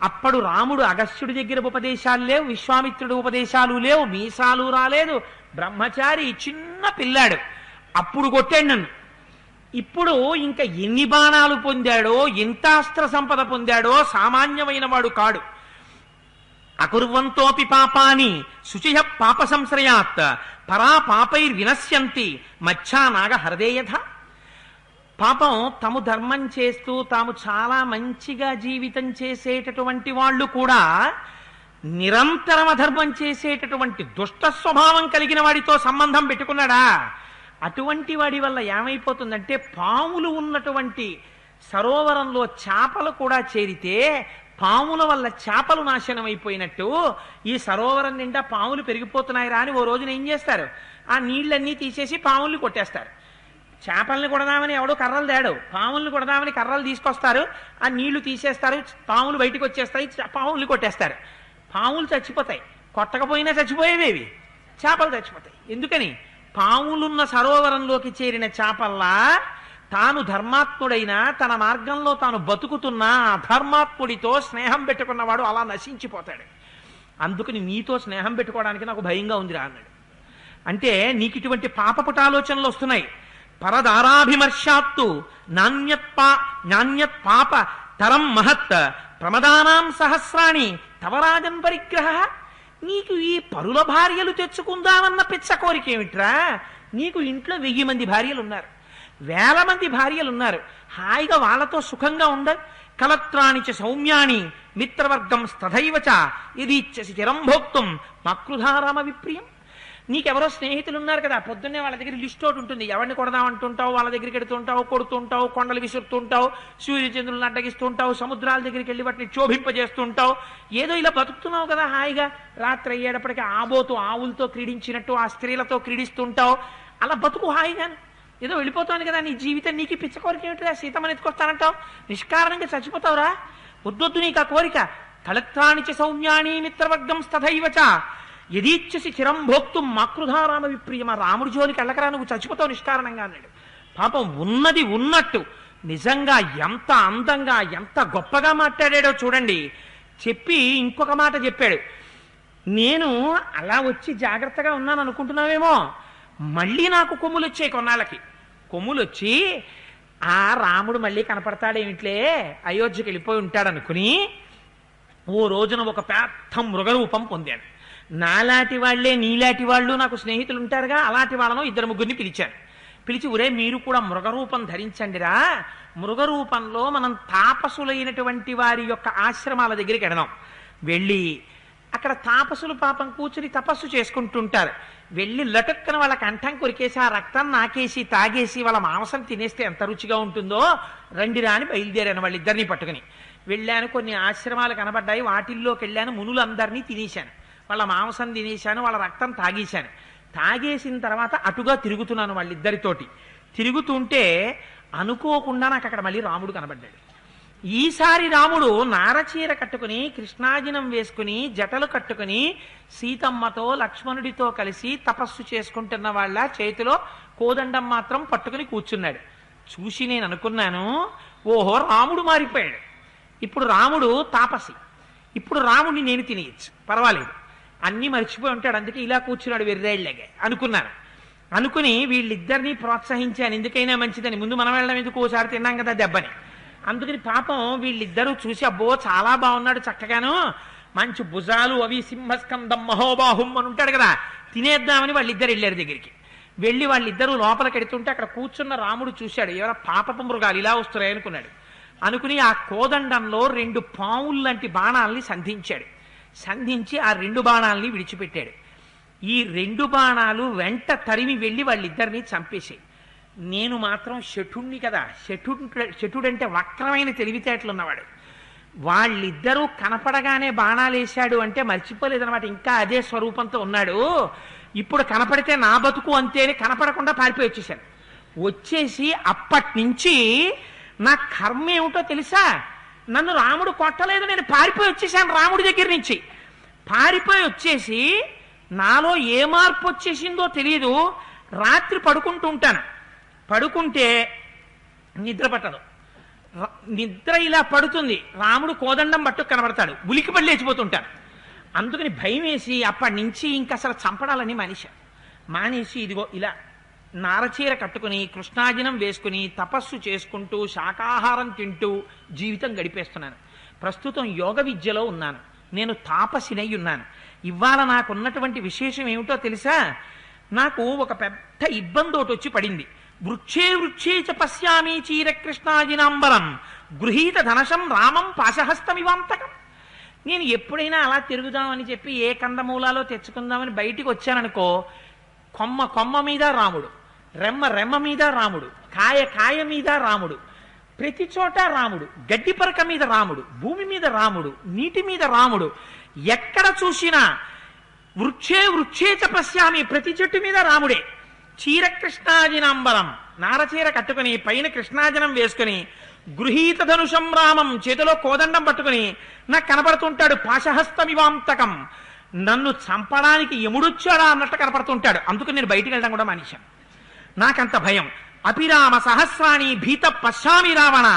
అప్పుడు రాముడు అగస్త్యుడి దగ్గర ఉపదేశాలు లేవు, విశ్వామిత్రుడి ఉపదేశాలు లేవు, మీసాలు రాలేదు, బ్రహ్మచారి చిన్న పిల్లాడు. అప్పుడు కొట్టాడు నన్ను. ఇప్పుడు ఇంకా ఎన్ని బాణాలు పొందాడో, ఎంత అస్త్ర సంపద పొందాడో సామాన్యమైన వాడు కాడు. అకుర్వంతోపి పాపాని శుచిః పాప సంశ్రయాత్ పరా పాపైర్వినశ్యంతి మచ్ఛానాగ హృదయథ. పాపం తాము ధర్మం చేస్తూ తాము చాలా మంచిగా జీవితం చేసేటటువంటి వాళ్ళు కూడా నిరంతరం అధర్మం చేసేటటువంటి దుష్ట స్వభావం కలిగిన వాడితో సంబంధం పెట్టుకున్నాడా? అటువంటి వాడి వల్ల ఏమైపోతుందంటే పాములు ఉన్నటువంటి సరోవరంలో చేపలు కూడా చేరితే పాముల వల్ల చేపలు నాశనం అయిపోయినట్టు ఈ సరోవరం నిండా పాములు పెరిగిపోతున్నాయిరా అని ఓ రోజున ఏం చేస్తారు, ఆ నీళ్ళన్నీ తీసేసి పాముల్ని కొట్టేస్తారు. చేపల్ని కొడదామని ఎవడో కర్రలు తేడు, పాముల్ని కొడదామని కర్రలు తీసుకొస్తారు, ఆ నీళ్లు తీసేస్తారు, పాములు బయటకు వచ్చేస్తాయి, పాముల్ని కొట్టేస్తారు. పాములు చచ్చిపోతాయి, కొట్టకపోయినా చచ్చిపోయేవేవి, చేపలు చచ్చిపోతాయి. ఎందుకని? పాములున్న సరోవరంలోకి చేరిన చేపల్లా తాను ధర్మాత్ముడైనా తన మార్గంలో తాను బతుకుతున్నా అధర్మాత్ముడితో స్నేహం పెట్టుకున్నవాడు అలా నశించిపోతాడు. అందుకని నీతో స్నేహం పెట్టుకోవడానికి నాకు భయంగా ఉందిరా అన్నాడు. అంటే నీకు ఇటువంటి పాపపుట ఆలోచనలు వస్తున్నాయి. పరదారాభిమర్శాత్తు నాణ్యత్ పాప తరం మహత్ ప్రమదానాం సహస్రాణి తవరాజన్ పరిగ్రహ. నీకు ఈ పరుల భార్యలు తెచ్చుకుందామన్న పిచ్చ కోరిక ఏమిట్రా? నీకు ఇంట్లో 1000 మంది భార్యలు ఉన్నారు, 1000 మంది భార్యలు ఉన్నారు. హాయిగా వాళ్ళతో సుఖంగా ఉండ. కలత్రాణి చ సౌమ్యాని మిత్రవర్గం స్తథైవచ ఇది ఇచ్చసి చిరం భోక్తుం మక్రుధారామ విప్రియం. నీకెవరో స్నేహితులు ఉన్నారు కదా, పొద్దున్నే వాళ్ళ దగ్గర లిస్ట్ ఒకటి ఉంటుంది, ఎవరిని కొడదామంటుంటావు, వాళ్ళ దగ్గరికి వెడుతుంటావు, కొడుతుంటావు, కొండలు విసురుతుంటావు, సూర్యచంద్రులను అడ్డగిస్తుంటావు, సముద్రాల దగ్గరికి వెళ్ళి వాటిని క్షోభింపజేస్తుంటావు. ఏదో ఇలా బతుకుతున్నావు కదా హాయిగా. రాత్రి అయ్యేటప్పటికీ ఆబోతు ఆవులతో క్రీడించినట్టు ఆ స్త్రీలతో క్రీడిస్తుంటావు. అలా బతుకు హాయిగా. ఏదో వెళ్ళిపోతాను కదా నీ జీవితం. నీకు పిచ్చ కోరిక ఏమిటిరా? సీతమ్మని ఎత్తుకొస్తానంటావు, నిష్కారణంగా చచ్చిపోతావురా. వద్దొద్దు నీకు ఆ కోరిక. కలత్రాణి చ సౌమ్యాని మిత్రవర్గం స్తథైవచ యదీచ్ఛసి చిరం భోక్తుం మాకృధారామ విప్రియమ. రాముడి జోలికి వెళ్ళకరా, నువ్వు చచ్చిపోతావు నిష్కారణంగా అన్నాడు. పాపం ఉన్నది ఉన్నట్టు నిజంగా ఎంత అందంగా ఎంత గొప్పగా మాట్లాడాడో చూడండి. చెప్పి ఇంకొక మాట చెప్పాడు. నేను అలా వచ్చి జాగ్రత్తగా ఉన్నాను అనుకుంటున్నావేమో, మళ్ళీ నాకు కొమ్ములు వచ్చాయి. కొన్నాళ్ళకి కొమ్ములు వచ్చి ఆ రాముడు మళ్ళీ కనపడతాడేమిట్లే, అయోధ్యకి వెళ్ళిపోయి ఉంటాడనుకుని ఓ రోజున ఒక పెద్ద మృగరూపం పొందాను. నాలాంటి వాళ్లే నీలాంటి వాళ్ళు నాకు స్నేహితులు ఉంటారుగా, అలాంటి వాళ్ళను 2-3 పిలిచాను. పిలిచి ఒరే మీరు కూడా మృగరూపం ధరించండిరా, మృగరూపంలో మనం తాపసులైనటువంటి వారి యొక్క ఆశ్రమాల దగ్గరికి వెడదాం. వెళ్ళి అక్కడ తాపసులు పాపం కూర్చుని తపస్సు చేసుకుంటుంటారు. వెళ్ళి లటుక్కన వాళ్ళ కంఠం కొరికేసి ఆ రక్తం నాకేసి తాగేసి వాళ్ళ మాంసం తినేస్తే ఎంత రుచిగా ఉంటుందో రండిరా అని బయలుదేరాను వాళ్ళిద్దరినీ పట్టుకుని. వెళ్ళాను, కొన్ని ఆశ్రమాలు కనబడ్డాయి, వాటిల్లోకి వెళ్ళాను, మునులందరినీ తినేశాను, వాళ్ళ మాంసం తినేశాను, వాళ్ళ రక్తం తాగేశాను. తాగేసిన తర్వాత అటుగా తిరుగుతున్నాను వాళ్ళిద్దరితోటి. తిరుగుతుంటే అనుకోకుండా నాకు అక్కడ మళ్ళీ రాముడు కనబడ్డాడు. ఈసారి రాముడు నారచీర కట్టుకుని కృష్ణాజినం వేసుకుని జటలు కట్టుకుని సీతమ్మతో లక్ష్మణుడితో కలిసి తపస్సు చేసుకుంటున్న వాళ్ళ చేతిలో కోదండం మాత్రం పట్టుకుని కూర్చున్నాడు. చూసి నేను అనుకున్నాను, ఓహో రాముడు మారిపోయాడు. ఇప్పుడు రాముడు తాపసి, ఇప్పుడు రాముడిని నేను తినేయచ్చు, పర్వాలేదు, అన్నీ మర్చిపోయి ఉంటాడు, అందుకే ఇలా కూర్చున్నాడు వెర్రేళ్లగే అనుకున్నాను. అనుకుని వీళ్ళిద్దరినీ ప్రోత్సహించాను, ఎందుకైనా మంచిదని. ముందు మనం వెళ్ళడం ఎందుకు, ఓసారి తిన్నాం కదా దెబ్బని. అందుకని పాపం వీళ్ళిద్దరూ చూసి అబ్బో చాలా బాగున్నాడు, చక్కగాను మంచి భుజాలు అవి సింహస్కందం మహోబాహుం అని ఉంటాడు కదా, తినేద్దామని వాళ్ళిద్దరు వెళ్ళారు దగ్గరికి. వెళ్ళి వాళ్ళిద్దరూ లోపలికి ఎడుతుంటే అక్కడ కూర్చున్న రాముడు చూశాడు, ఎవరో పాపపు మృగాలు ఇలా వస్తున్నాయి అనుకున్నాడు. అనుకుని ఆ కోదండంలో 2 పావులు లాంటి బాణాలని సంధించాడు. సంధించి ఆ 2 బాణాలని విడిచిపెట్టాడు. ఈ 2 బాణాలు వెంట తరిమి వెళ్ళి వాళ్ళిద్దరినీ చంపేశాయి. నేను మాత్రం శఠుణ్ణి కదా, శఠుడంటే వక్రమైన తెలివితేటలున్నవాడు. వాళ్ళిద్దరూ కనపడగానే బాణాలు వేశాడు అంటే మర్చిపోలేదన్నమాట, ఇంకా అదే స్వరూపంతో ఉన్నాడు. ఇప్పుడు కనపడితే నా బతుకు అంతేని కనపడకుండా పారిపోయి వచ్చేసాను. వచ్చేసి అప్పటి నుంచి నా కర్మ ఏమిటో తెలుసా, నన్ను రాముడు కొట్టలేదు, నేను పారిపోయి వచ్చేసాను రాముడి దగ్గర నుంచి. పారిపోయి వచ్చేసి నాలో ఏ మార్పు వచ్చేసిందో తెలియదు. రాత్రి పడుకుంటూ ఉంటాను, పడుకుంటే నిద్ర పట్టదు, నిద్ర ఇలా పడుతుంది, రాముడు కోదండం పట్టుకు కనబడతాడు, ఉలికిపడి లేచిపోతుంటాను. అందుకని భయం వేసి అప్పటి నుంచి ఇంక అసలు చంపడాలని మానేసి ఇదిగో ఇలా నారచీర కట్టుకుని కృష్ణాజినం వేసుకుని తపస్సు చేసుకుంటూ శాకాహారం తింటూ జీవితం గడిపేస్తున్నాను. ప్రస్తుతం యోగ విద్యలో ఉన్నాను, నేను తాపసినై ఉన్నాను. ఇవాళ నాకున్నటువంటి విశేషం ఏమిటో తెలుసా, నాకు ఒక పెద్ద ఇబ్బంది ఒకటి వచ్చి పడింది. వృక్షే వృక్షే చ పశ్యామి చీర కృష్ణాజినాంబరం గృహీత ధనశం రామం పాశహస్తమివాంతకం. నేను ఎప్పుడైనా అలా తిరుగుదామని చెప్పి ఏ కందమూలాలో తెచ్చుకుందామని బయటికి వచ్చాననుకో, కొమ్మ కొమ్మ మీద రాముడు, రెమ్మ రెమ్మ మీద రాముడు, కాయ కాయ మీద రాముడు, ప్రతి చోట రాముడు, గడ్డి పరక మీద రాముడు, భూమి మీద రాముడు, నీటి మీద రాముడు, ఎక్కడ చూసినా వృక్షే వృక్షే చ పశ్యామి, ప్రతి చెట్టు మీద రాముడే. చీర కృష్ణాజినాంబరం, నారచీర కట్టుకుని పైన కృష్ణాజనం వేసుకుని గృహీత ధనుషం రామం, చేతిలో కోదండం పట్టుకుని నాకు కనపడుతుంటాడు. పాశహస్తమివాంతకం, నన్ను చంపడానికి యముడొచ్చాడా అన్నట్టు కనపడుతుంటాడు. అందుకని నేను బయటికి వెళ్ళడం కూడా మానేశాను, నాకంత భయం. అపిరామ సహస్రాణి భీత పశ్యామి రావణ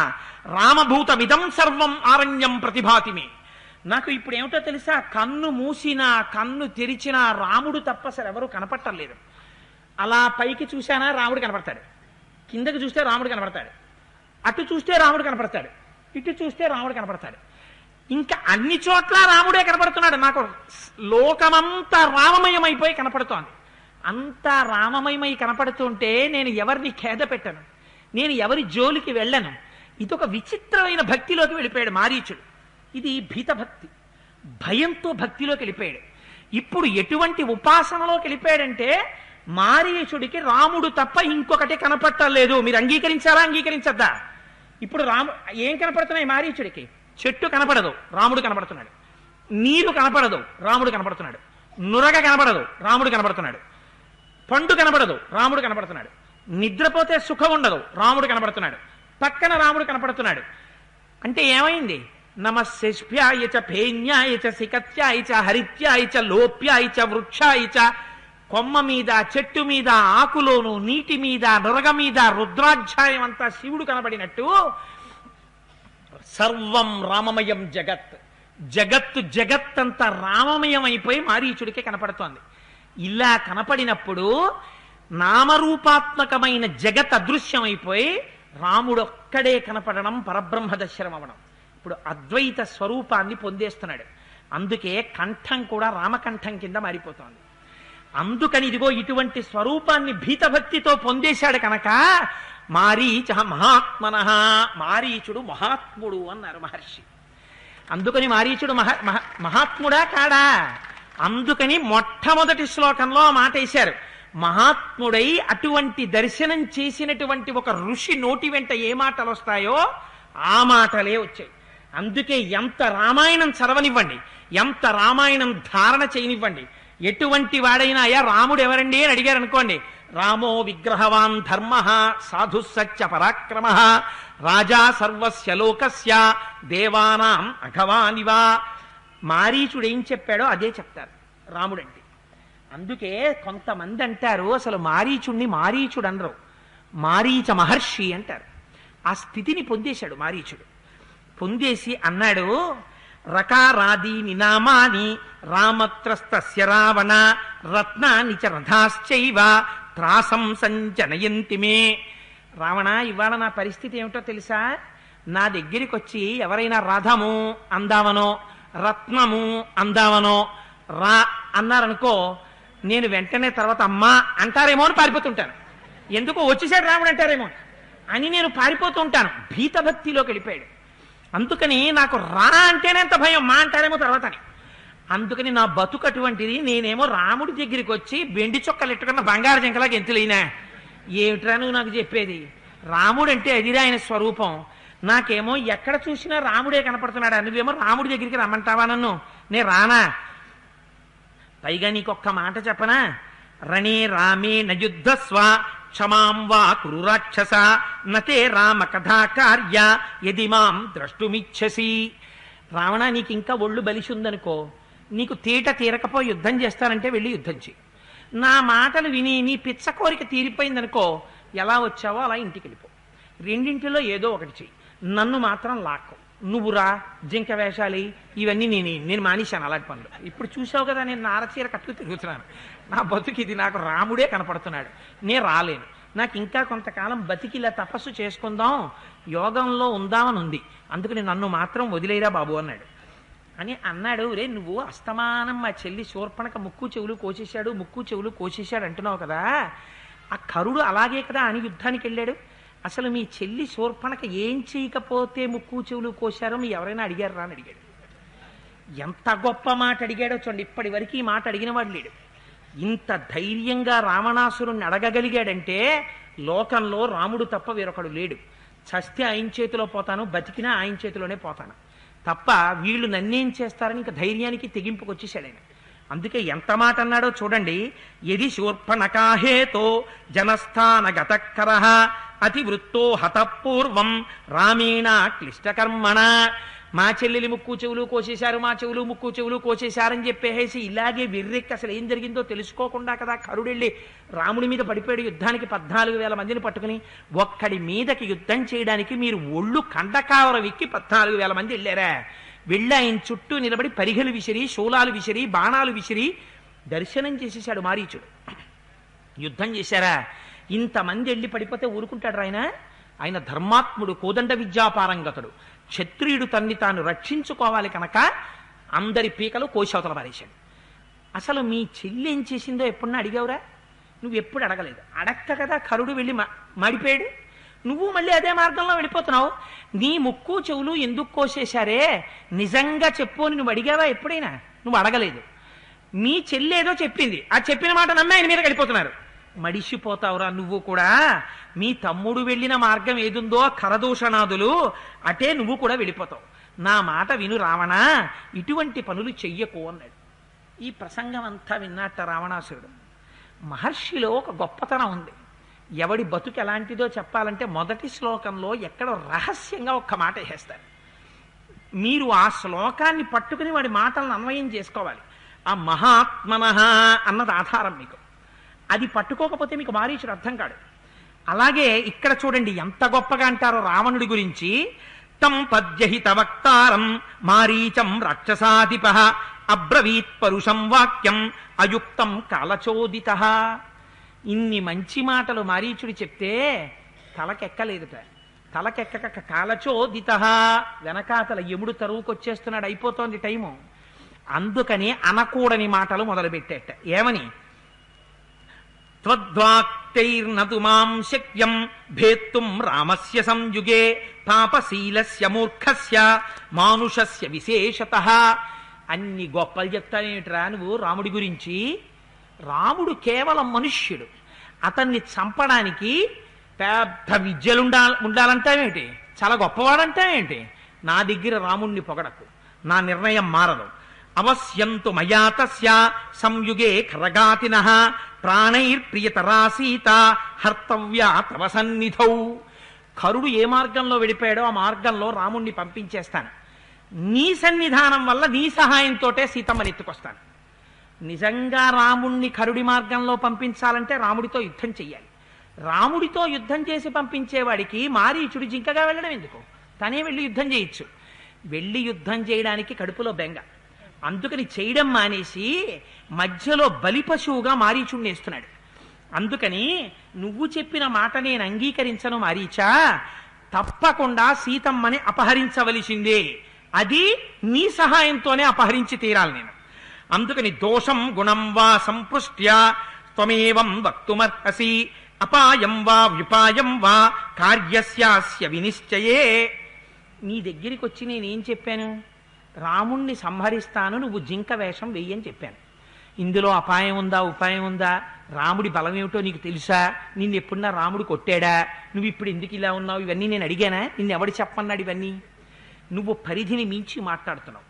రామభూతమిదం సర్వం ఆరణ్యం ప్రతిభాతిమే. నాకు ఇప్పుడు ఏమిటో తెలుసా, కన్ను మూసినా కన్ను తెరిచినా రాముడు తప్ప అసలు ఎవరు కనపట్టలేదు. అలా పైకి చూశానా రాముడు కనపడతాడు, కిందకి చూస్తే రాముడు కనపడతాడు, అటు చూస్తే రాముడు కనపడతాడు, ఇటు చూస్తే రాముడు కనపడతాడు. ఇంకా అన్ని చోట్ల రాముడే కనపడుతున్నాడు. నాకు లోకమంతా రామమయమైపోయి కనపడుతోంది. అంతా రామమయమై కనపడుతుంటే నేను ఎవరిని ఖేద పెట్టను, నేను ఎవరి జోలికి వెళ్ళను. ఇదొక విచిత్రమైన భక్తిలోకి వెళ్ళిపోయాడు మారీచుడు. ఇది భీతభక్తి, భయంతో భక్తిలోకి వెళ్ళిపోయాడు. ఇప్పుడు ఎటువంటి ఉపాసనలోకి వెళ్ళిపోయాడంటే మారీచుడికి రాముడు తప్ప ఇంకొకటి కనపట్టలేదు. మీరు అంగీకరించాలా అంగీకరించద్దా? ఇప్పుడు ఏం కనపడుతున్నాయి మారీచుడికి? చెట్టు కనపడదు, రాముడు కనపడుతున్నాడు. నీరు కనపడదు, రాముడు కనపడుతున్నాడు. నురగ కనపడదు, రాముడు కనపడుతున్నాడు. పండు కనపడదు, రాముడు కనపడుతున్నాడు. నిద్రపోతే సుఖం ఉండదు, రాముడు కనపడుతున్నాడు. పక్కన రాముడు కనపడుతున్నాడు. అంటే ఏమైంది? నమస్య చ ఫేన్యాయ చ సికత్యాయ చ హరిత్యాయ చ లోప్యాయ చ వృక్షాయ చ, కొమ్మ మీద, చెట్టు మీద, ఆకులోను, నీటి మీద, నురగ మీద రుద్రాధ్యాయం అంతా శివుడు కనబడినట్టు సర్వం రామమయం జగత్, జగత్తంతా రామమయం అయిపోయి మారీచుడికి కనపడుతోంది. ఇలా కనపడినప్పుడు నామరూపాత్మకమైన జగత్ అదృశ్యమైపోయి రాముడు ఒక్కడే కనపడడం, పరబ్రహ్మ దర్శనం అవడం. ఇప్పుడు అద్వైత స్వరూపాన్ని పొందేస్తున్నాడు. అందుకే కంఠం కూడా రామకంఠం కింద మారిపోతోంది. అందుకని ఇదిగో ఇటువంటి స్వరూపాన్ని భీతభక్తితో పొందేశాడు కనుక మారీచ మహాత్మన, మారీచుడు మహాత్ముడు అన్నారు మహర్షి. అందుకని మారీచుడు మహాత్ముడా కాడా? అందుకని మొట్టమొదటి శ్లోకంలో మాట వేశారు, మహాత్ముడై అటువంటి దర్శనం చేసినటువంటి ఒక ఋషి నోటి వెంట ఏ మాటలు వస్తాయో ఆ మాటలే వచ్చాయి. అందుకే ఎంత రామాయణం చదవనివ్వండి, ఎంత రామాయణం ధారణ చేయనివ్వండి, ఎటువంటి వాడైనా అయ్యా రాముడు ఎవరండి అని అడిగారు అనుకోండి, రామో విగ్రహవాన్ ధర్మ సాధు సత్య పరాక్రమ రాజా సర్వస్య లోకస్య దేవానాం అఘవానివా. మారీచుడు ఏం చెప్పాడో అదే చెప్తారు రాముడంటే. అందుకే కొంతమంది అంటారు అసలు మారీచుడిని మారీచుడు అనరు, మారీచ మహర్షి అంటారు. ఆ స్థితిని పొందేశాడు మారీచుడు. పొందేసి అన్నాడు, రకారాదీని నామాని రామత్రస్తస్య రావణ రత్నాని చ రథాశ్చైవ త్రాసం సంజనయంతి మే. రావణ, ఇవాళ నా పరిస్థితి ఏమిటో తెలుసా? నా దగ్గరికి వచ్చి ఎవరైనా రథము అందావనో రత్నము అందావనో రా అన్నారనుకో, నేను వెంటనే తర్వాత అమ్మా అంటారేమో అని పారిపోతుంటాను. ఎందుకో వచ్చేసాడు రాముడు అంటారేమో అని నేను పారిపోతూ ఉంటాను. భీతభక్తిలోకి వెళ్ళిపోయాడు. అందుకని నాకు రా అంటేనే అంత భయం, మా అంటారేమో తర్వాత అని. అందుకని నా బతుకు అటువంటిది. నేనేమో రాముడి దగ్గరికి వచ్చి బెండి చొక్కలు ఎట్టుకున్న బంగారు జంకలాగా ఎంతులైనా ఏమిట్రా నువ్వు నాకు చెప్పేది? రాముడు అంటే అదిరా ఆయన స్వరూపం. నాకేమో ఎక్కడ చూసినా రాముడే కనపడుతున్నాడా, నువ్వేమో రాముడి దగ్గరికి రమ్మంటావా నన్ను? నే రానా? పైగా నీకొక్క మాట చెప్పనా? రణే రామే నయుద్ధస్వ క్షమాం వా కురు రాక్షస నతే రామ కథా కార్య యది మాం ద్రష్టుమిచ్చసి. రావణ, నీకు ఇంకా ఒళ్ళు బలిసి ఉందనుకో, నీకు తీరకపోయి యుద్ధం చేస్తానంటే వెళ్ళి యుద్ధం చేయి. నా మాటలు విని నీ పిచ్చ కోరిక తీరిపోయిందనుకో, ఎలా వచ్చావో అలా ఇంటికి వెళ్ళిపో. రెండింటిలో ఏదో ఒకటి చెయ్యి, నన్ను మాత్రం లాక్కో. నువ్వురా జింక వేషాలి ఇవన్నీ నేను మానేశాను అలాంటి పనులు. ఇప్పుడు చూసావు కదా, నేను నారచీర కట్టుకు తిరుగుతున్నాను. నా బతుకు ఇది, నాకు రాముడే కనపడుతున్నాడు. నేను రాలేను. నాకు ఇంకా కొంతకాలం బతికి ఇలా తపస్సు చేసుకుందాం, యోగంలో ఉందామని ఉంది. అందుకని నన్ను మాత్రం వదిలేరా బాబు అన్నాడు. అని అన్నాడు. రే, నువ్వు అస్తమానం మా చెల్లి శూర్పణక ముక్కు చెవులు కోసేశాడు అంటున్నావు కదా, ఆ కరుడు అలాగే కదా అని యుద్ధానికి వెళ్ళాడు. అసలు మీ చెల్లి శూర్పణక ఏం చేయకపోతే ముక్కు చెవులు కోశారో మీ ఎవరైనా అడిగారా అని అడిగాడు. ఎంత గొప్ప మాట అడిగాడో చూడండి. ఇప్పటి వరకు ఈ మాట అడిగిన వాడు లేడు. ఇంత ధైర్యంగా రావణాసురుణ్ణి అడగగలిగాడంటే లోకంలో రాముడు తప్ప వేరొకడు లేడు. చస్తే ఆయన చేతిలో పోతాను, బతికినా ఆయన చేతిలోనే పోతాను తప్ప వీళ్ళు నన్నేం చేస్తారని ఇంకా ధైర్యానికి తెగింపుకొచ్చేసాడు ఆయన. అందుకే ఎంత మాట అన్నాడో చూడండి. యది శూర్పణకాహేతో జనస్థానగతకర అతివృత్తో హతపూర్వం రామేణ క్లిష్టకర్మణ. మా చెల్లెలి ముక్కు చెవులు కోసేశారు, మా చెవులు ముక్కు చెవులు కోసేశారని చెప్పేసి ఇలాగే వెర్రెక్కి అసలు ఏం జరిగిందో తెలుసుకోకుండా కదా కరుడెళ్ళి రాముడి మీద పడిపోయాడు యుద్ధానికి. 14,000 మందిని పట్టుకుని ఒక్కడి మీదకి యుద్ధం చేయడానికి మీరు ఒళ్ళు కండకావరం ఎక్కి 14,000 మంది వెళ్ళారా? వెళ్ళి ఆయన చుట్టూ నిలబడి పరిగెలు విసిరి, శూలాలు విసిరి, బాణాలు విసిరి దర్శనం చేసేశాడు మారీచుడు. యుద్ధం చేశారా? ఇంతమంది వెళ్ళి పడిపోతే ఊరుకుంటాడు ఆయన? ఆయన ధర్మాత్ముడు, కోదండ విద్యాపారంగతుడు, క్షత్రియుడు. తన్ని తాను రక్షించుకోవాలి కనుక అందరి పీకలు కోశవతల పారేశాడు. అసలు మీ చెల్లి ఏం చేసిందో ఎప్పుడన్నా అడిగావురా? నువ్వు ఎప్పుడు అడగలేదు. అడక్క కదా కరుడు వెళ్ళి మాడిపోయాడు. నువ్వు మళ్ళీ అదే మార్గంలో వెళ్ళిపోతున్నావు. నీ ముక్కు చెవులు ఎందుకు కోసేశారే నిజంగా చెప్పు అని నువ్వు అడిగావా ఎప్పుడైనా? నువ్వు అడగలేదు. మీ చెల్లి ఏదో చెప్పింది, ఆ చెప్పిన మాట నమ్మి ఆయన మీద వెళ్ళిపోతున్నారు. మడిసిపోతావురా నువ్వు కూడా. మీ తమ్ముడు వెళ్ళిన మార్గం ఏదుందో కరదూషణాదులు, అటే నువ్వు కూడా వెళ్ళిపోతావు. నా మాట విను రావణ, ఇటువంటి పనులు చెయ్యకు అన్నాడు. ఈ ప్రసంగం అంతా విన్నట్ట రావణాసురుడు. మహర్షిలో ఒక గొప్పతనం ఉంది. ఎవడి బతుకు ఎలాంటిదో చెప్పాలంటే మొదటి శ్లోకంలో ఎక్కడో రహస్యంగా ఒక్క మాట వేస్తారు. మీరు ఆ శ్లోకాన్ని పట్టుకుని వాడి మాటలను అన్వయం చేసుకోవాలి. ఆ మహాత్మనః అన్నది ఆధారం మీకు. అది పట్టుకోకపోతే మీకు మారీచుడు అర్థం కాడు. అలాగే ఇక్కడ చూడండి ఎంత గొప్పగా అంటారో రావణుడి గురించి. తం పద్యహిత వక్తారం మారీచం రాక్షసాధిపః అబ్రవీత్ పరుషం వాక్యం అయుక్తం కాలచోదిత. ఇన్ని మంచి మాటలు మారీచుడు చెప్తే తలకెక్కలేదుట. తలకెక్కక కాలచోదిత, వెనకాతల యముడు తరువుకొచ్చేస్తున్నాడు, అయిపోతోంది టైము. అందుకని అనకూడని మాటలు మొదలుపెట్టేట. ఏమని? త్వద్వాక్తైర్నతు మాం శక్యం భేత్తుం రామస్య సంయుగే పాపశీలస్య మూర్ఖస్య మానుషస్య విశేషతః. అన్ని గొప్పలు చెప్తానేమిట్రా నువ్వు రాముడి గురించి? రాముడు కేవలం మనుష్యుడు. అతన్ని చంపడానికి పెద్ద విద్యలు ఉండాలంటావేంటి? చాలా గొప్పవాడంటావేంటి? నా దగ్గర రాముణ్ణి పొగడకు, నా నిర్ణయం మారదు. అవశ్యంతు మయా తస్య సంయుగే ఖరగాతినః ప్రాణైర్ప్రియతరా సీత హర్తవ్యా తవ సన్నిధౌ. కరుడు ఏ మార్గంలో వెళ్ళిపోయాడో ఆ మార్గంలో రాముణ్ణి పంపించేస్తాను. నీ సన్నిధానం వల్ల నీ సహాయంతోటే సీతమ్మని ఎత్తుకొస్తాను. నిజంగా రాముణ్ణి కరుడి మార్గంలో పంపించాలంటే రాముడితో యుద్ధం చెయ్యాలి. రాముడితో యుద్ధం చేసి పంపించేవాడికి మారీచుడు జింకగా వెళ్ళడం ఎందుకు? తనే వెళ్ళి యుద్ధం చేయొచ్చు. వెళ్ళి యుద్ధం చేయడానికి కడుపులో బెంగ. అందుకని చేయడం మానేసి మధ్యలో బలిపశువుగా మారీచుడిని వేస్తున్నాడు. అందుకని నువ్వు చెప్పిన మాట నేను అంగీకరించను మారీచా, తప్పకుండా సీతమ్మని అపహరించవలసిందే. అది నీ సహాయంతోనే అపహరించి తీరాలి నేను. అందుకని దోషం గుణం వా సంపృష్ట్య త్వమేవం వక్తుమర్హసి అపాయం వా వ్యుపాయం వా కార్యస్యాస్య వినిశ్చయే. నీ దగ్గరికి వచ్చి నేనేం చెప్పాను? రాముణ్ణి సంహరిస్తాను, నువ్వు జింక వేషం వెయ్యని చెప్పాను. ఇందులో అపాయం ఉందా ఉపాయం ఉందా? రాముడి బలం ఏమిటో నీకు తెలుసా? నిన్ను ఎప్పుడన్నా రాముడు కొట్టాడా? నువ్వు ఇప్పుడు ఎందుకు ఇలా ఉన్నావు? ఇవన్నీ నేను అడిగానా? నిన్ను ఎవడు చెప్పన్నాడు ఇవన్నీ? నువ్వు పరిధిని మించి మాట్లాడుతున్నావు.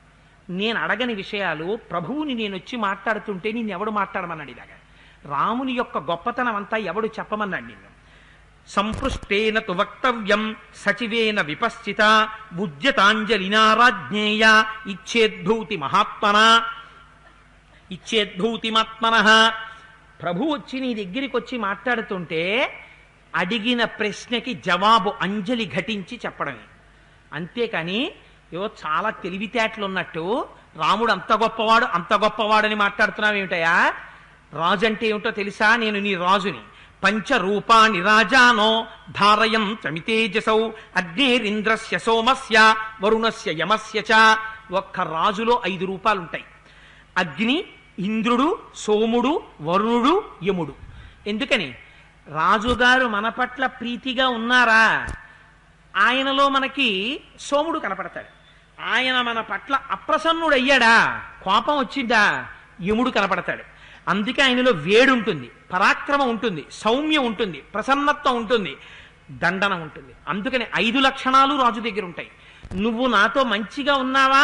నేను అడగని విషయాలు ప్రభువుని నేను వచ్చి మాట్లాడుతుంటే నిన్ను ఎవడు మాట్లాడమన్నాడు? ఇలాగా రాముని యొక్క గొప్పతనం అంతా ఎవడు చెప్పమన్నాడు నిన్ను? సంపృష్టేన తు వక్తవ్యం సచివేన విపశ్చిత ఉద్యతాంజలినారాజ్ఞేయ ఇచ్చేద్భూతి మహాత్మన ఇచ్చేద్భూతిమాత్మనః. ప్రభు వచ్చి నీ దగ్గరికి వచ్చి మాట్లాడుతుంటే అడిగిన ప్రశ్నకి జవాబు అంజలి ఘటించి చెప్పడమే. అంతేకాని ఏవో చాలా తెలివితేటలు ఉన్నట్టు రాముడు అంత గొప్పవాడు అంత గొప్పవాడని మాట్లాడుతున్నావు ఏమిటయా? రాజు అంటే ఏమిటో తెలుసా? నేను నీ రాజుని. పంచరూపాణి రాజానో ధారయం చమితేజసౌ అగ్నేరింద్రస్య సోమస్య వరుణస్య యమస్య చ. ఒక్క రాజులో 5 రూపాలుంటాయి: అగ్ని, ఇంద్రుడు, సోముడు, వరుణుడు, యముడు. ఎందుకని? రాజుగారు మన పట్ల ప్రీతిగా ఉన్నారా, ఆయనలో మనకి సోముడు కనపడతాడు. ఆయన మన పట్ల అప్రసన్నుడయ్యాడా, కోపం వచ్చిందా, యముడు కనపడతాడు. అందుకే ఆయనలో వేడి ఉంటుంది, పరాక్రమం ఉంటుంది, సౌమ్యం ఉంటుంది, ప్రసన్నత్వం ఉంటుంది, దండన ఉంటుంది. అందుకని 5 లక్షణాలు రాజు దగ్గర ఉంటాయి. నువ్వు నాతో మంచిగా ఉన్నావా,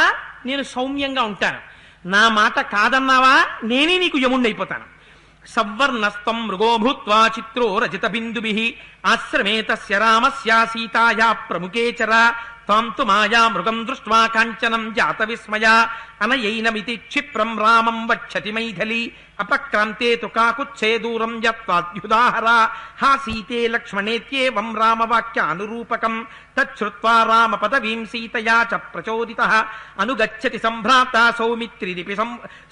నేను సౌమ్యంగా ఉంటాను. నా మాట కాదన్నావా, నేనే నీకు యముణ్ణి అయిపోతాను. సవర్ణస్తం మృగో భూత్వా చిత్రో రజిత బిందుభిః ఆశ్రమే తస్య రామస్య సీతాయా ప్రముఖే చర తాం తు మాయా మృగం దృష్ట్వా కాంచనం జాత విస్మయ అనయైనమితి క్షిప్రం రామం వక్షతి మైథిలి అపక్రాంతే తు కాకుచ్చే దూరం యత్వాద్యుదాహర హా సీతే లక్ష్మణేత్యేవం రామవాక్యానురూపకం తచ్ఛ్రుత్వా రామ పదవీం సీతయా చ ప్రచోదితః అనుగచ్చతి సంభ్రాత సౌమిత్రిరిపి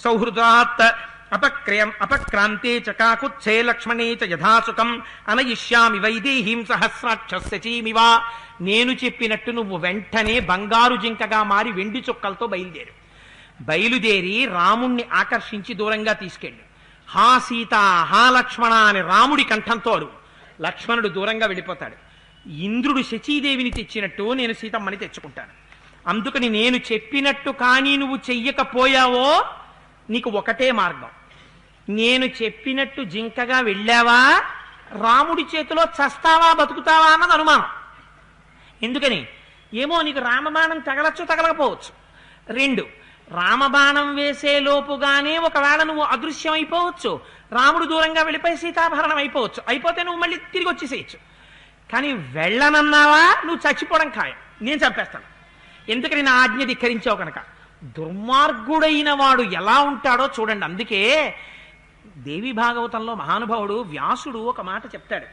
సౌహృదాత్ అపక్రాంతే చ కాకుచ్చే లక్ష్మణే చ యథాసుఖం అనయిష్యామి వైదేహీం సహస్రాక్షస్య చీమివా. నేను చెప్పినట్టు నువ్వు వెంటనే బంగారు జింకగా మారి వెండి చుక్కలతో బయలుదేరి రాముణ్ణి ఆకర్షించి దూరంగా తీసుకెళ్ళు. హా సీత, హా లక్ష్మణ అని రాముడి కంఠంతో అడుగు. లక్ష్మణుడు దూరంగా వెళ్ళిపోతాడు. ఇంద్రుడు శచీదేవిని తెచ్చినట్టు నేను సీతమ్మని తెచ్చుకుంటాను. అందుకని నేను చెప్పినట్టు కానీ నువ్వు చెయ్యకపోయావో నీకు ఒకటే మార్గం. నేను చెప్పినట్టు జింకగా వెళ్ళావా, రాముడి చేతిలో చస్తావా బతుకుతావా అన్నది అనుమానం. ఎందుకని? ఏమో నీకు రామబాణం తగలచ్చు, తగలకపోవచ్చు. 2, రామబాణం వేసే లోపుగానే ఒకవేళ నువ్వు అదృశ్యం అయిపోవచ్చు, రాముడు దూరంగా వెళ్ళిపోయి సీతాభరణం అయిపోవచ్చు. అయిపోతే నువ్వు మళ్ళీ తిరిగి వచ్చేసేయచ్చు. కానీ వెళ్ళనన్నావా, నువ్వు చచ్చిపోవడం ఖాయం, నేను చంపేస్తాను. ఎందుకని? నా ఆజ్ఞ ధిక్కరించావు కనుక. దుర్మార్గుడైన వాడు ఎలా ఉంటాడో చూడండి. అందుకే దేవి భాగవతంలో మహానుభావుడు వ్యాసుడు ఒక మాట చెప్తాడు.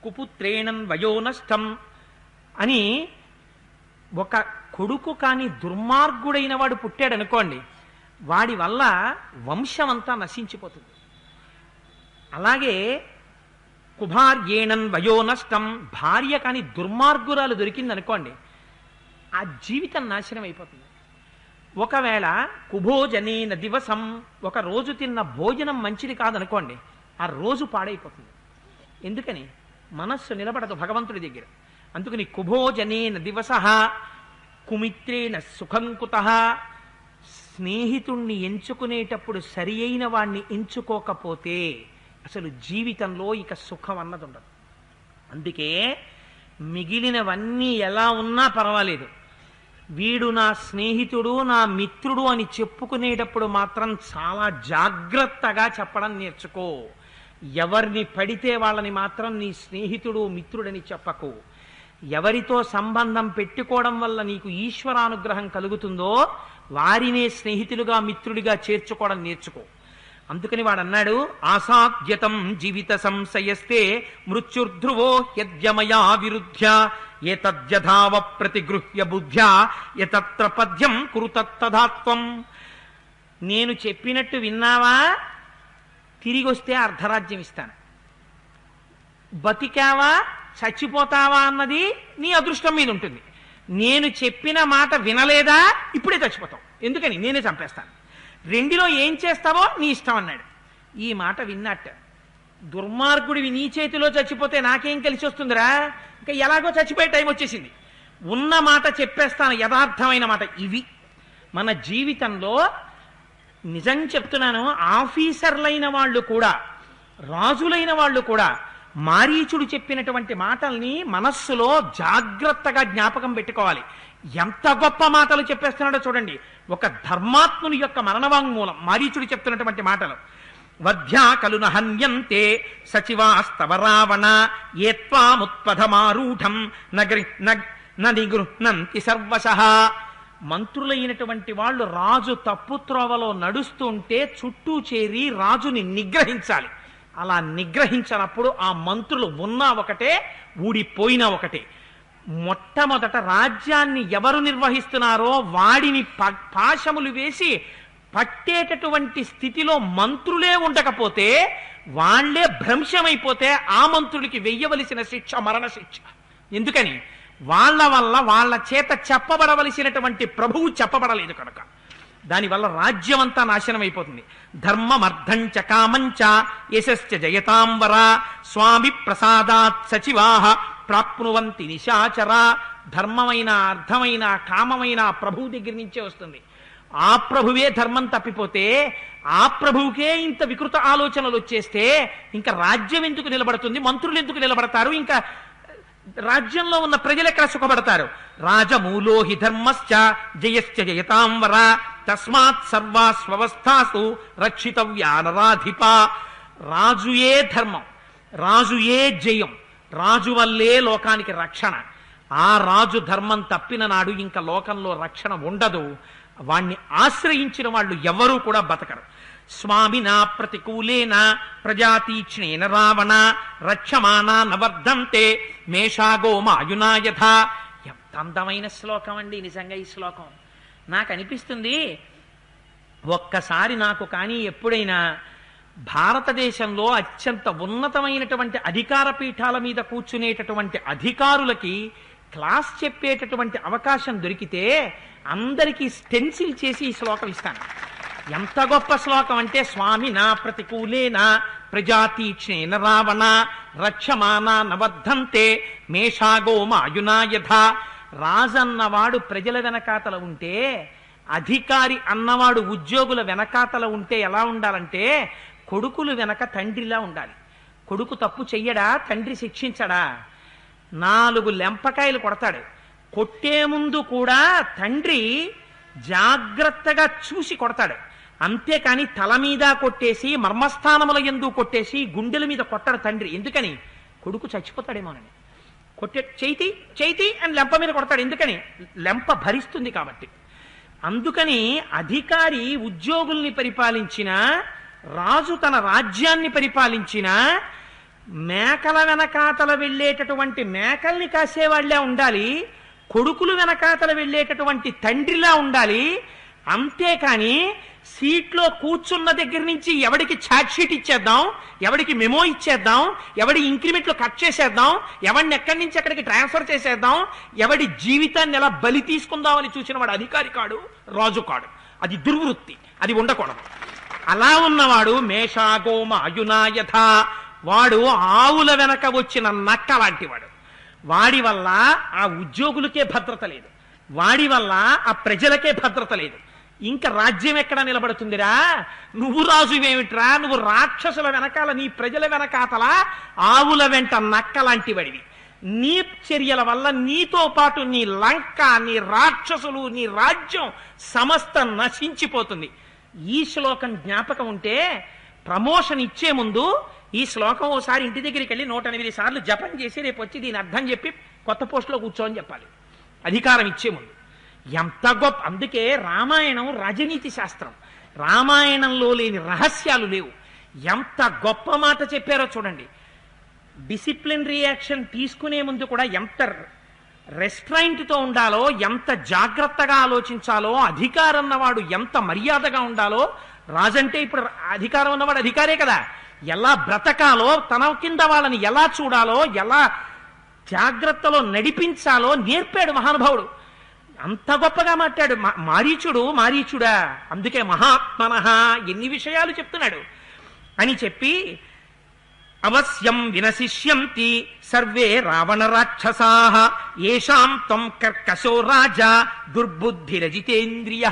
కుపుత్రేణం వయోనష్టం అని. ఒక కొడుకు కాని దుర్మార్గుడైన వాడు పుట్టాడు అనుకోండి, వాడి వల్ల వంశం అంతా నశించిపోతుంది. అలాగే కుభార్యేణం వయోనష్టం, భార్య కాని దుర్మార్గురాలు దొరికింది అనుకోండి, ఆ జీవితం నాశనం అయిపోతుంది. ఒకవేళ కుభోజనేన దివసం, ఒక రోజు తిన్న భోజనం మంచిది కాదనుకోండి, ఆ రోజు పాడైపోతుంది. ఎందుకని? మనస్సు నిలబడదు భగవంతుడి దగ్గర. అందుకని కుభోజనేన దివసః కుమిత్రేణ సుఖంకుతః. స్నేహితుణ్ణి ఎంచుకునేటప్పుడు సరి అయిన వాణ్ణి ఎంచుకోకపోతే అసలు జీవితంలో ఇక సుఖం అన్నది ఉండదు. అందుకే మిగిలినవన్నీ ఎలా ఉన్నా పర్వాలేదు, వీడు నా స్నేహితుడు, నా మిత్రుడు అని చెప్పుకునేటప్పుడు మాత్రం చాలా జాగ్రత్తగా చెప్పడం నేర్చుకో. ఎవరిని పడితే వాళ్ళని మాత్రం నీ స్నేహితుడు మిత్రుడని చెప్పకు. ఎవరితో సంబంధం పెట్టుకోవడం వల్ల నీకు ఈశ్వరానుగ్రహం కలుగుతుందో వారినే స్నేహితులుగా మిత్రుడిగా చేర్చుకోవడం నేర్చుకో. అందుకని వాడన్నాడు, ఆసాధ్యతం జీవిత సంశయస్తే మృత్యుర్ధ్రువో యద్యమయా విరుధ్య ఏతద్యథావ ప్రతిగృహ్య బుద్ధ్యా యతత్ర పద్యం కురుతత్తధాత్వం. నేను చెప్పినట్టు విన్నావా, తిరిగి వస్తే అర్ధరాజ్యం ఇస్తాను. బతికావా చచ్చిపోతావా అన్నది నీ అదృష్టం మీద ఉంటుంది. నేను చెప్పిన మాట వినలేదా, ఇప్పుడే చచ్చిపోతావు. ఎందుకని, నేనే చంపేస్తాను. రెండిలో ఏం చేస్తావో నీ ఇష్టం అన్నాడు. ఈ మాట విన్నట్ట దుర్మార్గుడివి నీ చేతిలో చచ్చిపోతే నాకేం కలిసి వస్తుందిరా, ఇంకా ఎలాగో చచ్చిపోయే టైం వచ్చేసింది. ఉన్న మాట చెప్పేస్తాను, యథార్థమైన మాట. ఇవి మన జీవితంలో నిజం చెప్తున్నాను. ఆఫీసర్లైన వాళ్ళు కూడా, రాజులైన వాళ్ళు కూడా మారీచుడు చెప్పినటువంటి మాటల్ని మనస్సులో జాగ్రత్తగా జ్ఞాపకం పెట్టుకోవాలి. ఎంత గొప్ప మాటలు చెప్పేస్తున్నాడో చూడండి. ఒక ధర్మాత్ముని యొక్క మరణవాంగ్మూలం మారీచుడు చెప్తున్నటువంటి మాటలు. వధ్యా కలున హన్యంతే సచివాస్తవ రావణ ఏత్వాముత్పథమారూఢం నిగృహ్ణంతి సర్వశః. మంత్రులైనటువంటి వాళ్ళు రాజు తప్పుత్రోవలో నడుస్తుంటే చుట్టూ చేరి రాజుని నిగ్రహించాలి. అలా నిగ్రహించినప్పుడు ఆ మంత్రులు ఉన్నా ఒకటే, ఊడిపోయినా ఒకటే. మొట్టమొదట రాజ్యాన్ని ఎవరు నిర్వహిస్తున్నారో వాడిని పాశములు వేసి పట్టేటటువంటి స్థితిలో మంత్రులే ఉండకపోతే, వాళ్లే భ్రంశమైపోతే ఆ మంత్రులకి వెయ్యవలసిన శిక్ష మరణశిక్ష. ఎందుకని, వాళ్ళ వల్ల వాళ్ళ చేత చెప్పబడవలసినటువంటి ప్రభువు చెప్పబడలేదు కనుక. దానివల్ల రాజ్యం అంతా నాశనం అయిపోతుంది. ధర్మమర్థంచ కామంచ యశశ్చ జయతాంబర స్వామి ప్రసాదాత్ సచివాహ ప్రాప్నువంతి నిశాచర. ధర్మమైన, అర్థమైన, కామమైన ప్రభువు దగ్గర నుంచే వస్తుంది. ఆ ప్రభువే ధర్మం తప్పిపోతే, ఆ ప్రభువుకే ఇంత వికృత ఆలోచనలు వచ్చేస్తే ఇంకా రాజ్యం ఎందుకు నిలబడుతుంది, మంత్రులు ఎందుకు నిలబడతారు, ఇంకా రాజ్యంలో ఉన్న ప్రజలు ఎక్కడ సుఖపడతారు? రాజమూలో హి ధర్మశ్చ జయశ్చ జయతాంవర తస్మాత్ సర్వాస్వస్థాసు రక్షితవ్యా నరాధిప. రాజుయే ధర్మం, రాజుయే జయం, రాజు వల్లే లోకానికి రక్షణ. ఆ రాజు ధర్మం తప్పిన నాడు ఇంకా లోకంలో రక్షణ ఉండదు. వాణ్ణి ఆశ్రయించిన వాళ్ళు ఎవరూ కూడా బతకరు. స్వామినా ప్రతికూలేన ప్రజాతీక్ష్ణేన రావణ రక్షమానా నవర్ధంతే మేషాగో మాయునా యథ. ఎంత అందమైన శ్లోకం అండి నిజంగా ఈ శ్లోకం. నాకు అనిపిస్తుంది, ఒక్కసారి నాకు కానీ ఎప్పుడైనా భారతదేశంలో అత్యంత ఉన్నతమైనటువంటి అధికార పీఠాల మీద కూర్చునేటటువంటి అధికారులకి క్లాస్ చెప్పేటటువంటి అవకాశం దొరికితే అందరికీ స్టెన్సిల్ చేసి ఈ శ్లోకం ఇస్తాను. ఎంత గొప్ప శ్లోకం అంటే, స్వామి నా ప్రతికూలేన ప్రజాతీక్ష్ణేన రావణ రక్షమానా నవర్ధంతే మేషాగో మాయునా యథ. రాజన్నవాడు ప్రజల వెనకాతల ఉంటే, అధికారి అన్నవాడు ఉద్యోగుల వెనకాతల ఉంటే ఎలా ఉండాలంటే, కొడుకులు వెనక తండ్రిలా ఉండాలి. కొడుకు తప్పు చెయ్యడా, తండ్రి శిక్షించడా? 4 లెంపకాయలు కొడతాడు. కొట్టే ముందు కూడా తండ్రి జాగ్రత్తగా చూసి కొడతాడు. అంతేకాని తల మీద కొట్టేసి, మర్మస్థానముల యందు కొట్టేసి, గుండెల మీద కొట్టడు తండ్రి. ఎందుకని? కొడుకు చచ్చిపోతాడేమోనని. కొట్టే చైతి చైతి అని లెంప మీద కొడతాడు. ఎందుకని? లెంప భరిస్తుంది కాబట్టి. అందుకని అధికారి ఉద్యోగుల్ని పరిపాలించిన, రాజు తన రాజ్యాన్ని పరిపాలించిన, మేకల వెనకాతల వెళ్ళేటటువంటి మేకల్ని కాసేవాళ్లే ఉండాలి, కొడుకులు వెనకాతల వెళ్ళేటటువంటి తండ్రిలా ఉండాలి. అంతేకాని సీట్లో కూర్చున్న దగ్గర నుంచి ఎవడికి ఛార్జ్ షీట్ ఇచ్చేద్దాం, ఎవడికి మెమో ఇచ్చేద్దాం, ఎవడి ఇంక్రిమెంట్లు కట్ చేసేద్దాం, ఎవడిని ఎక్కడి నుంచి ఎక్కడికి ట్రాన్స్ఫర్ చేసేద్దాం, ఎవడి జీవితాన్ని ఎలా బలి తీసుకుందామని చూసిన వాడు అధికారి కాడు, రాజు కాడు. అది దుర్వృత్తి, అది ఉండకూడదు. అలా ఉన్నవాడు మేషాగోమ అయునాయథ, వాడు ఆవుల వెనక వచ్చిన నక్క లాంటివాడు. వాడి వల్ల ఆ ఉద్యోగులకే భద్రత లేదు, వాడి వల్ల ఆ ప్రజలకే భద్రత లేదు. ఇంకా రాజ్యం ఎక్కడ నిలబడుతుందిరా? నువ్వు రాజువేమిట్రా? నువ్వు రాక్షసుల వెనకాల, నీ ప్రజల వెనకాతల ఆవుల వెంట నక్క లాంటి వాడివి. నీ చర్యల వల్ల నీతో పాటు నీ లంక, నీ రాక్షసులు, నీ రాజ్యం సమస్త నశించిపోతుంది. ఈ శ్లోకం జ్ఞాపకం ఉంటే ప్రమోషన్ ఇచ్చే ముందు ఈ శ్లోకం ఓసారి ఇంటి దగ్గరికి వెళ్ళి 108 సార్లు జపం చేసి రేపు వచ్చి దీని అర్థం చెప్పి కొత్త పోస్టులో కూర్చోని చెప్పాలి అధికారం ఇచ్చే ముందు. ఎంత గొప్ప! అందుకే రామాయణం రాజనీతి శాస్త్రం. రామాయణంలో లేని రహస్యాలు లేవు. ఎంత గొప్ప మాట చెప్పారో చూడండి. డిసిప్లినరీ యాక్షన్ తీసుకునే ముందు కూడా ఎంత రెస్ట్రైంట్తో ఉండాలో, ఎంత జాగ్రత్తగా ఆలోచించాలో, అధికారం ఉన్నవాడు ఎంత మర్యాదగా ఉండాలో. రాజంటే ఇప్పుడు అధికారం ఉన్నవాడు అధికారే కదా, ఎలా బ్రతకాలో, తన కింద వాళ్ళని ఎలా చూడాలో, ఎలా జాగ్రత్తలో నడిపించాలో నేర్పాడు మహానుభావుడు. అంత గొప్పగా మాట్లాడు. మారీచుడా, అందుకే మహాత్మనః ఎన్ని విషయాలు చెప్తున్నాడు అని చెప్పి, అవశ్యం వినశిష్యంతి సర్వే రావణ రాక్షసాః ఏషాం త్వం కర్కశో రాజా దుర్బుద్ధిరజితేంద్రియ.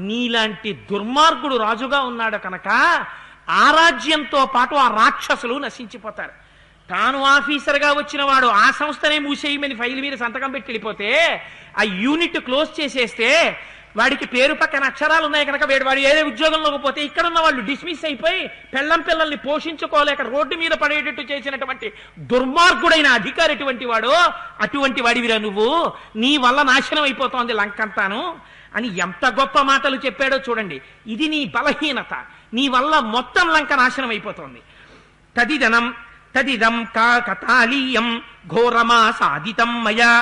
నీలాంటి దుర్మార్గుడు రాజుగా ఉన్నాడు కనుక ఆ రాజ్యంతో పాటు ఆ రాక్షసులు నశించిపోతారు. తాను ఆఫీసర్గా వచ్చిన వాడు ఆ సంస్థనే మూసేయమని ఫైల్ మీద సంతకం పెట్టి వెళ్ళిపోతే, ఆ యూనిట్ క్లోజ్ చేసేస్తే, వాడికి పేరు పక్కన అక్షరాలు ఉన్నాయి కనుక వాడు ఏదే ఉద్యోగంలోకి పోతే ఇక్కడ ఉన్న వాళ్ళు డిస్మిస్ అయిపోయి పిల్లల్ని పోషించుకోలేక రోడ్డు మీద పడేటట్టు చేసినటువంటి దుర్మార్గుడైన అధికారి ఎటువంటి వాడు, అటువంటి వాడివిరా నువ్వు, నీ వల్ల నాశనం అయిపోతోంది లంకంతాను అని ఎంత గొప్ప మాటలు చెప్పాడో చూడండి. ఇది నీ బలహీనత, నీ వల్ల మొత్తం లంక నాశనం అయిపోతోంది. తదిదం కాకతాళీయం ఘోరమా సాధితం మయా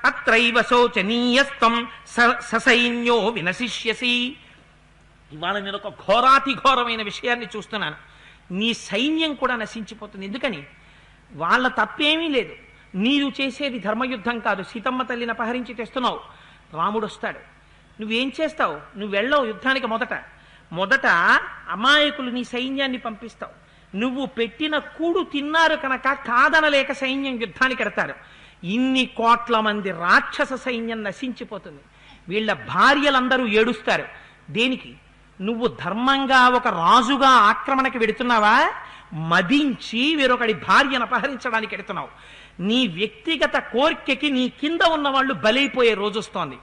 అత్రైవ శోచనీయస్తం ససైన్యో వినశిష్యసి. ఇవాళ నేను ఒక ఘోరాతి ఘోరమైన విషయాన్ని చూస్తున్నాను. నీ సైన్యం కూడా నశించిపోతుంది. ఎందుకని? వాళ్ళ తప్పేమీ లేదు. నీవు చేసేది ధర్మయుద్ధం కాదు. సీతమ్మ తల్లిని అపహరించి తెస్తున్నావు, రాముడు వస్తాడు, నువ్వేం చేస్తావు? నువ్వు వెళ్ళవు యుద్ధానికి. మొదట అమాయకులు నీ సైన్యాన్ని పంపిస్తావు. నువ్వు పెట్టిన కూడు తిన్నారు కనుక కాదనలేక సైన్యం యుద్ధానికి ఎడతారు. ఇన్ని కోట్ల మంది రాక్షస సైన్యం నశించిపోతుంది. వీళ్ళ భార్యలందరూ ఏడుస్తారు. దేనికి? నువ్వు ధర్మంగా ఒక రాజుగా ఆక్రమణకి వెడుతున్నావా? మదించి వేరొకడి భార్యను అపహరించడానికి ఎడుతున్నావు. నీ వ్యక్తిగత కోరికకి నీ కింద ఉన్న వాళ్ళు బలైపోయే రోజు వస్తోంది.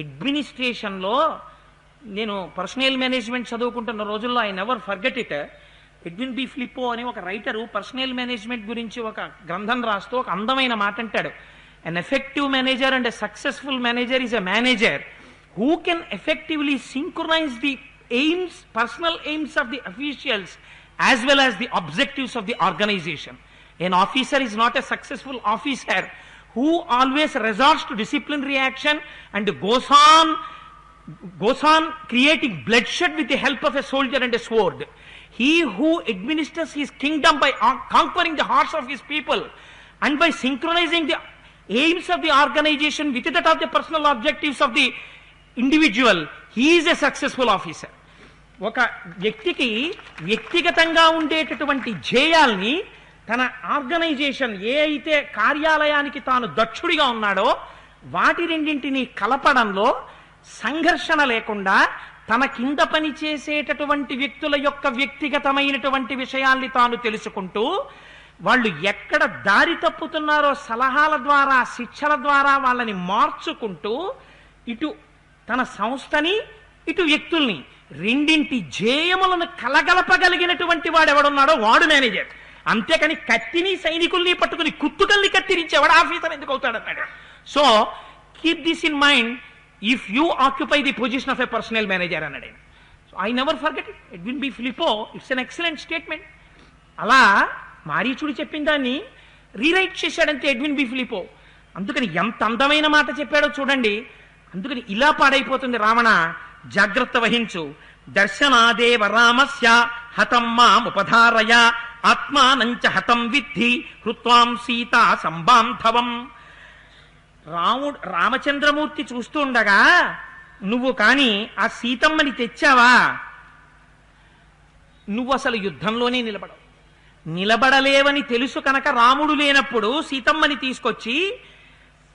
అడ్మినిస్ట్రేషన్లో నేను పర్సనల్ మేనేజ్మెంట్ చదువుకుంటున్న రోజుల్లో I never forget it. Edwin B Flippo అని ఒక రైటరు పర్సనల్ మేనేజ్మెంట్ గురించి ఒక గ్రంథం రాస్తూ ఒక అందమైన మాట అంటాడు. An effective manager and a successful manager is a manager who can effectively synchronise the aims, personal aims of the officials as well as the objectives of the organisation. An officer is not a successful officer who always resorts to disciplinary action and goes on creating bloodshed with the help of a soldier and a sword. He who administers his kingdom by conquering the hearts of his people and by synchronizing the aims of the organization with that of the personal objectives of the individual, he is a successful officer. ఒక వ్యక్తికి వ్యక్తిగతంగా ఉండేటటువంటి ధ్యేయాల్ని తన organisation ఏ అయితే కార్యాలయానికి తాను దక్షుడిగా ఉన్నాడో వాటి రెండింటినీ కలపడంలో సంఘర్షణ లేకుండా తన కింద పని చేసేటటువంటి వ్యక్తుల యొక్క వ్యక్తిగతమైనటువంటి విషయాల్ని తాను తెలుసుకుంటూ వాళ్ళు ఎక్కడ దారి తప్పుతున్నారో సలహాల ద్వారా, శిక్షల ద్వారా వాళ్ళని మార్చుకుంటూ ఇటు తన సంస్థని ఇటు వ్యక్తుల్ని రెండింటి ధ్యేయములను కలగలపగలిగినటువంటి వాడు ఎవడున్నాడో వాడు మేనేజర్. అంతేకాని కత్తిని సైనికుల్ని పట్టుకుని కుత్తుకల్ని కత్తిరించేవాడు ఆఫీసర్ ఎందుకు అవుతాడన్నాడు. So keep this in mind if you occupy the position of a personal manager అన్నాడు. So I never forget it. Edwin B Flippo, it's an excellent statement. అలా మారీచుడు చెప్పిన దాన్ని రీరైట్ చేశాడంతే ఎడ్విన్ బి ఫిలిపో. అందుకని ఎంత అందమైన మాట చెప్పాడో చూడండి. అందుకని ఇలా పాడైపోతుంది రావణ. జాగ్రత్త వహించు. దర్శనాదేవ రామస్య హతం మాముపధారయ ఆత్మానంచ హతం విద్ధి హృత్వాం సీతా సంబాంధవం. రామచంద్రమూర్తి చూస్తుండగా నువ్వు కాని ఆ సీతమ్మని తెచ్చావా, నువ్వు అసలు యుద్ధంలోనే నిలబడలేవని తెలుసు కనుక రాముడు లేనప్పుడు సీతమ్మని తీసుకొచ్చి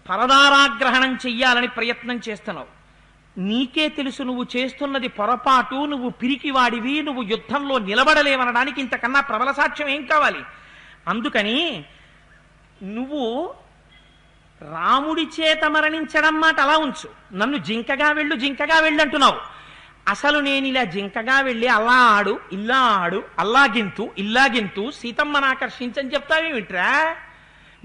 పరదారాగ్రహణం చెయ్యాలని ప్రయత్నం చేస్తున్నావు. నీకే తెలుసు నువ్వు చేస్తున్నది పొరపాటు, నువ్వు పిరికివాడివి, నువ్వు యుద్ధంలో నిలబడలేవనడానికి ఇంతకన్నా ప్రబల సాక్ష్యం ఏం కావాలి? అందుకని నువ్వు రాముడి చేత మరణించడం మాట అలా ఉంచు, నన్ను జింకగా వెళ్ళు అంటున్నావు. అసలు నేను ఇలా జింకగా వెళ్ళి అలా ఆడు ఇలా ఆడు ఇల్లాగింతు సీతమ్మను ఆకర్షించని చెప్తావేమిట్రా?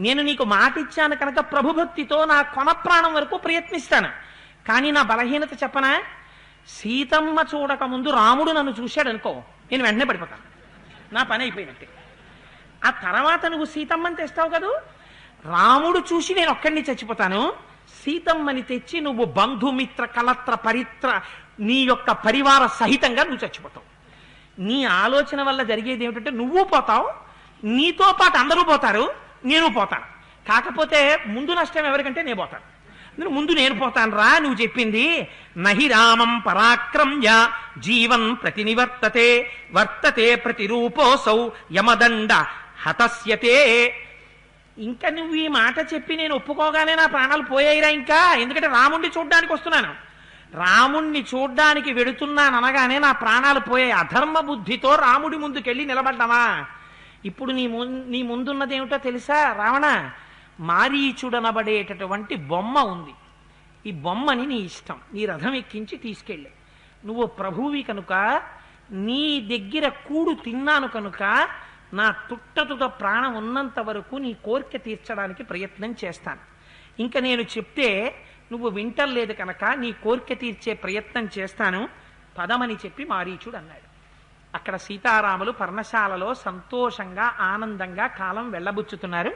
నేను నీకు మాట ఇచ్చాను కనుక ప్రభుభక్తితో నా కొన ప్రాణం వరకు ప్రయత్నిస్తాను. కానీ నా బలహీనత చెప్పనా? సీతమ్మ చూడక ముందు రాముడు నన్ను చూశాడు అనుకో, నేను వెంటనే పడిపోతాను, నా పని అయిపోయినట్టే. ఆ తర్వాత నువ్వు సీతమ్మని తెస్తావు కదూ, రాముడు చూసి నేను ఒక్కడిని చచ్చిపోతాను. సీతమ్మని తెచ్చి నువ్వు బంధుమిత్ర కలత్ర పరిత్ర నీ యొక్క పరివార సహితంగా నువ్వు చచ్చిపోతావు. నీ ఆలోచన వల్ల జరిగేది ఏమిటంటే నువ్వు పోతావు, నీతో పాటు అందరూ పోతారు, నేను పోతాను. కాకపోతే ముందు నష్టం ఎవరికంటే నేను పోతాను. ముందు నేను పోతాను రా. నువ్వు చెప్పింది నహి రామం పరాక్రమ్య జీవన్ ప్రతినివర్తతే వర్తతే ప్రతిరూపోసౌ యమదండ హతస్యతే. ఇంకా నువ్వు ఈ మాట చెప్పి నేను ఒప్పుకోగానే నా ప్రాణాలు పోయాయిరా ఇంకా. ఎందుకంటే రాముణ్ణి చూడ్డానికి వస్తున్నాను, రాముణ్ణి చూడ్డానికి వెడుతున్నాను అనగానే నా ప్రాణాలు పోయాయి. అధర్మ బుద్ధితో రాముడి ముందుకెళ్ళి నిలబడ్డామా? ఇప్పుడు నీ ముందున్నది ఏమిటో తెలుసా రావణ? మారీచుడనబడేటటువంటి బొమ్మ ఉంది. ఈ బొమ్మని నీ ఇష్టం, నీ రథం ఎక్కించి తీసుకెళ్ళి, నువ్వు ప్రభువి కనుక నీ దగ్గర కూడు తిన్నాను కనుక నా తుట్టతుట ప్రాణం ఉన్నంత వరకు నీ కోరిక తీర్చడానికి ప్రయత్నం చేస్తాను. ఇంకా నేను చెప్తే నువ్వు వింటలేదు కనుక నీ కోరిక తీర్చే ప్రయత్నం చేస్తాను, పదమని చెప్పి మారీచుడు అన్నాడు. అక్కడ సీతారాములు పర్ణశాలలో సంతోషంగా ఆనందంగా కాలం వెళ్ళబుచ్చుతున్నారు.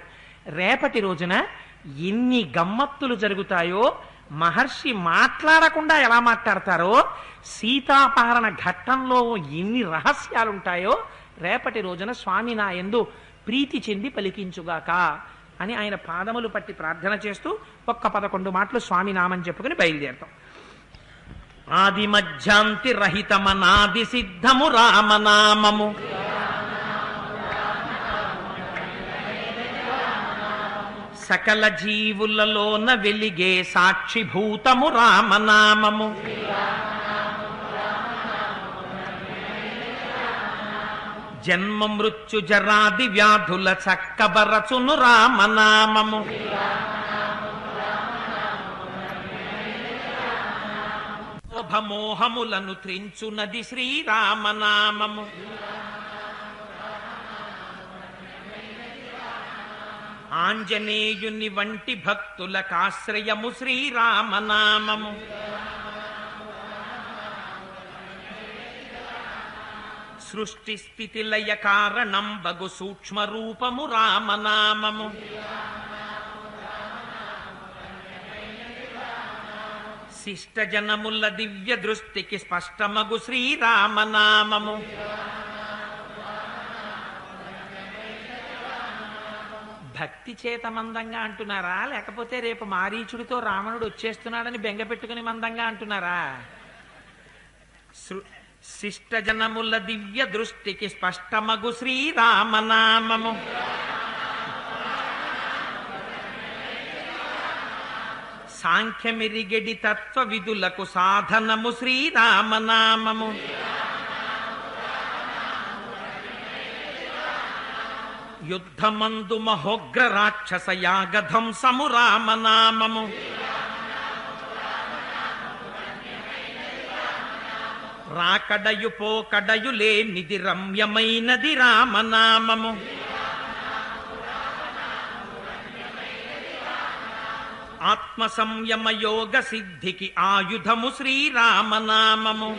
రేపటి రోజున ఎన్ని గమ్మత్తులు జరుగుతాయో, మహర్షి మాట్లాడకుండా ఎలా మాట్లాడతారో, సీతాపహరణ ఘట్టంలో ఎన్ని రహస్యాలుంటాయో రేపటి రోజున స్వామి నా యందు ప్రీతి చెంది పలికించుగాక అని ఆయన పాదములు పట్టి ప్రార్థన చేస్తూ ఒక్క 11 మాటలు స్వామి నామం చెప్పుకుని బయలుదేరతాం. ఆది మధ్యాంతి రహితమనాది సిద్ధము రామనామము సకల జీవులలోన వెలిగే సాక్షిభూతము రామనామము జన్మ మృత్యు జరాది వ్యాధుల చక్కబరచును రామనామము మోహములను త్రించునది శ్రీరామనామము ఆంజనేయుని వంటి భక్తులకాశ్రయము శ్రీరామనామము సృష్టి స్థితి లయ కారణం బగు సూక్ష్మ రూపము రామనామము శిష్ట జనముల దివ్య దృష్టికి స్పష్టమగు శ్రీరామనామము భక్తి చేత మందంగా అంటున్నారా, లేకపోతే రేపు మారీచుడితో రావణుడు వచ్చేస్తున్నాడని బెంగ పెట్టుకుని మందంగా అంటున్నారా? శిష్ట జనముల దివ్య దృష్టికి స్పష్టమగు శ్రీరామనామము సాంఖ్యమిరిగెడి తత్వ విధులకు సాధనము శ్రీరామనామము యుద్ధమందు మహోగ్ర రాక్షస యాగధంసము రామనామము రాకడయు పోకడయు లేనిది రమ్యమైనది రామనామము ఆత్మ సంయమ యోగ సిద్ధికి ఆయుధము శ్రీరామనామము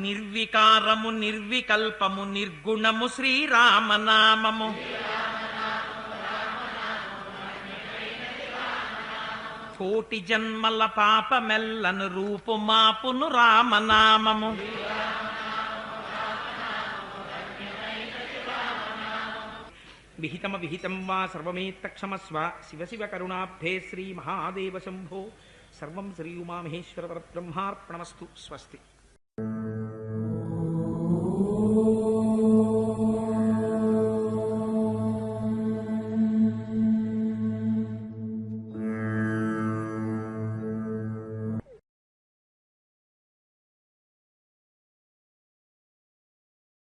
నిర్వికారము నిర్వికల్పము నిర్గుణము శ్రీరామనామము కోటి జన్మల పాపమెల్లను రూపుమాపును రామనామము విహితమ విహితం వా సర్వమేత్తక్షమస్వ శివ శివ కరుణాబ్ధే శ్రీ మహాదేవ శంభో సర్వం శ్రీ ఉమామహేశ్వర పరబ్రహ్మార్పణమస్తు. స్వస్తి.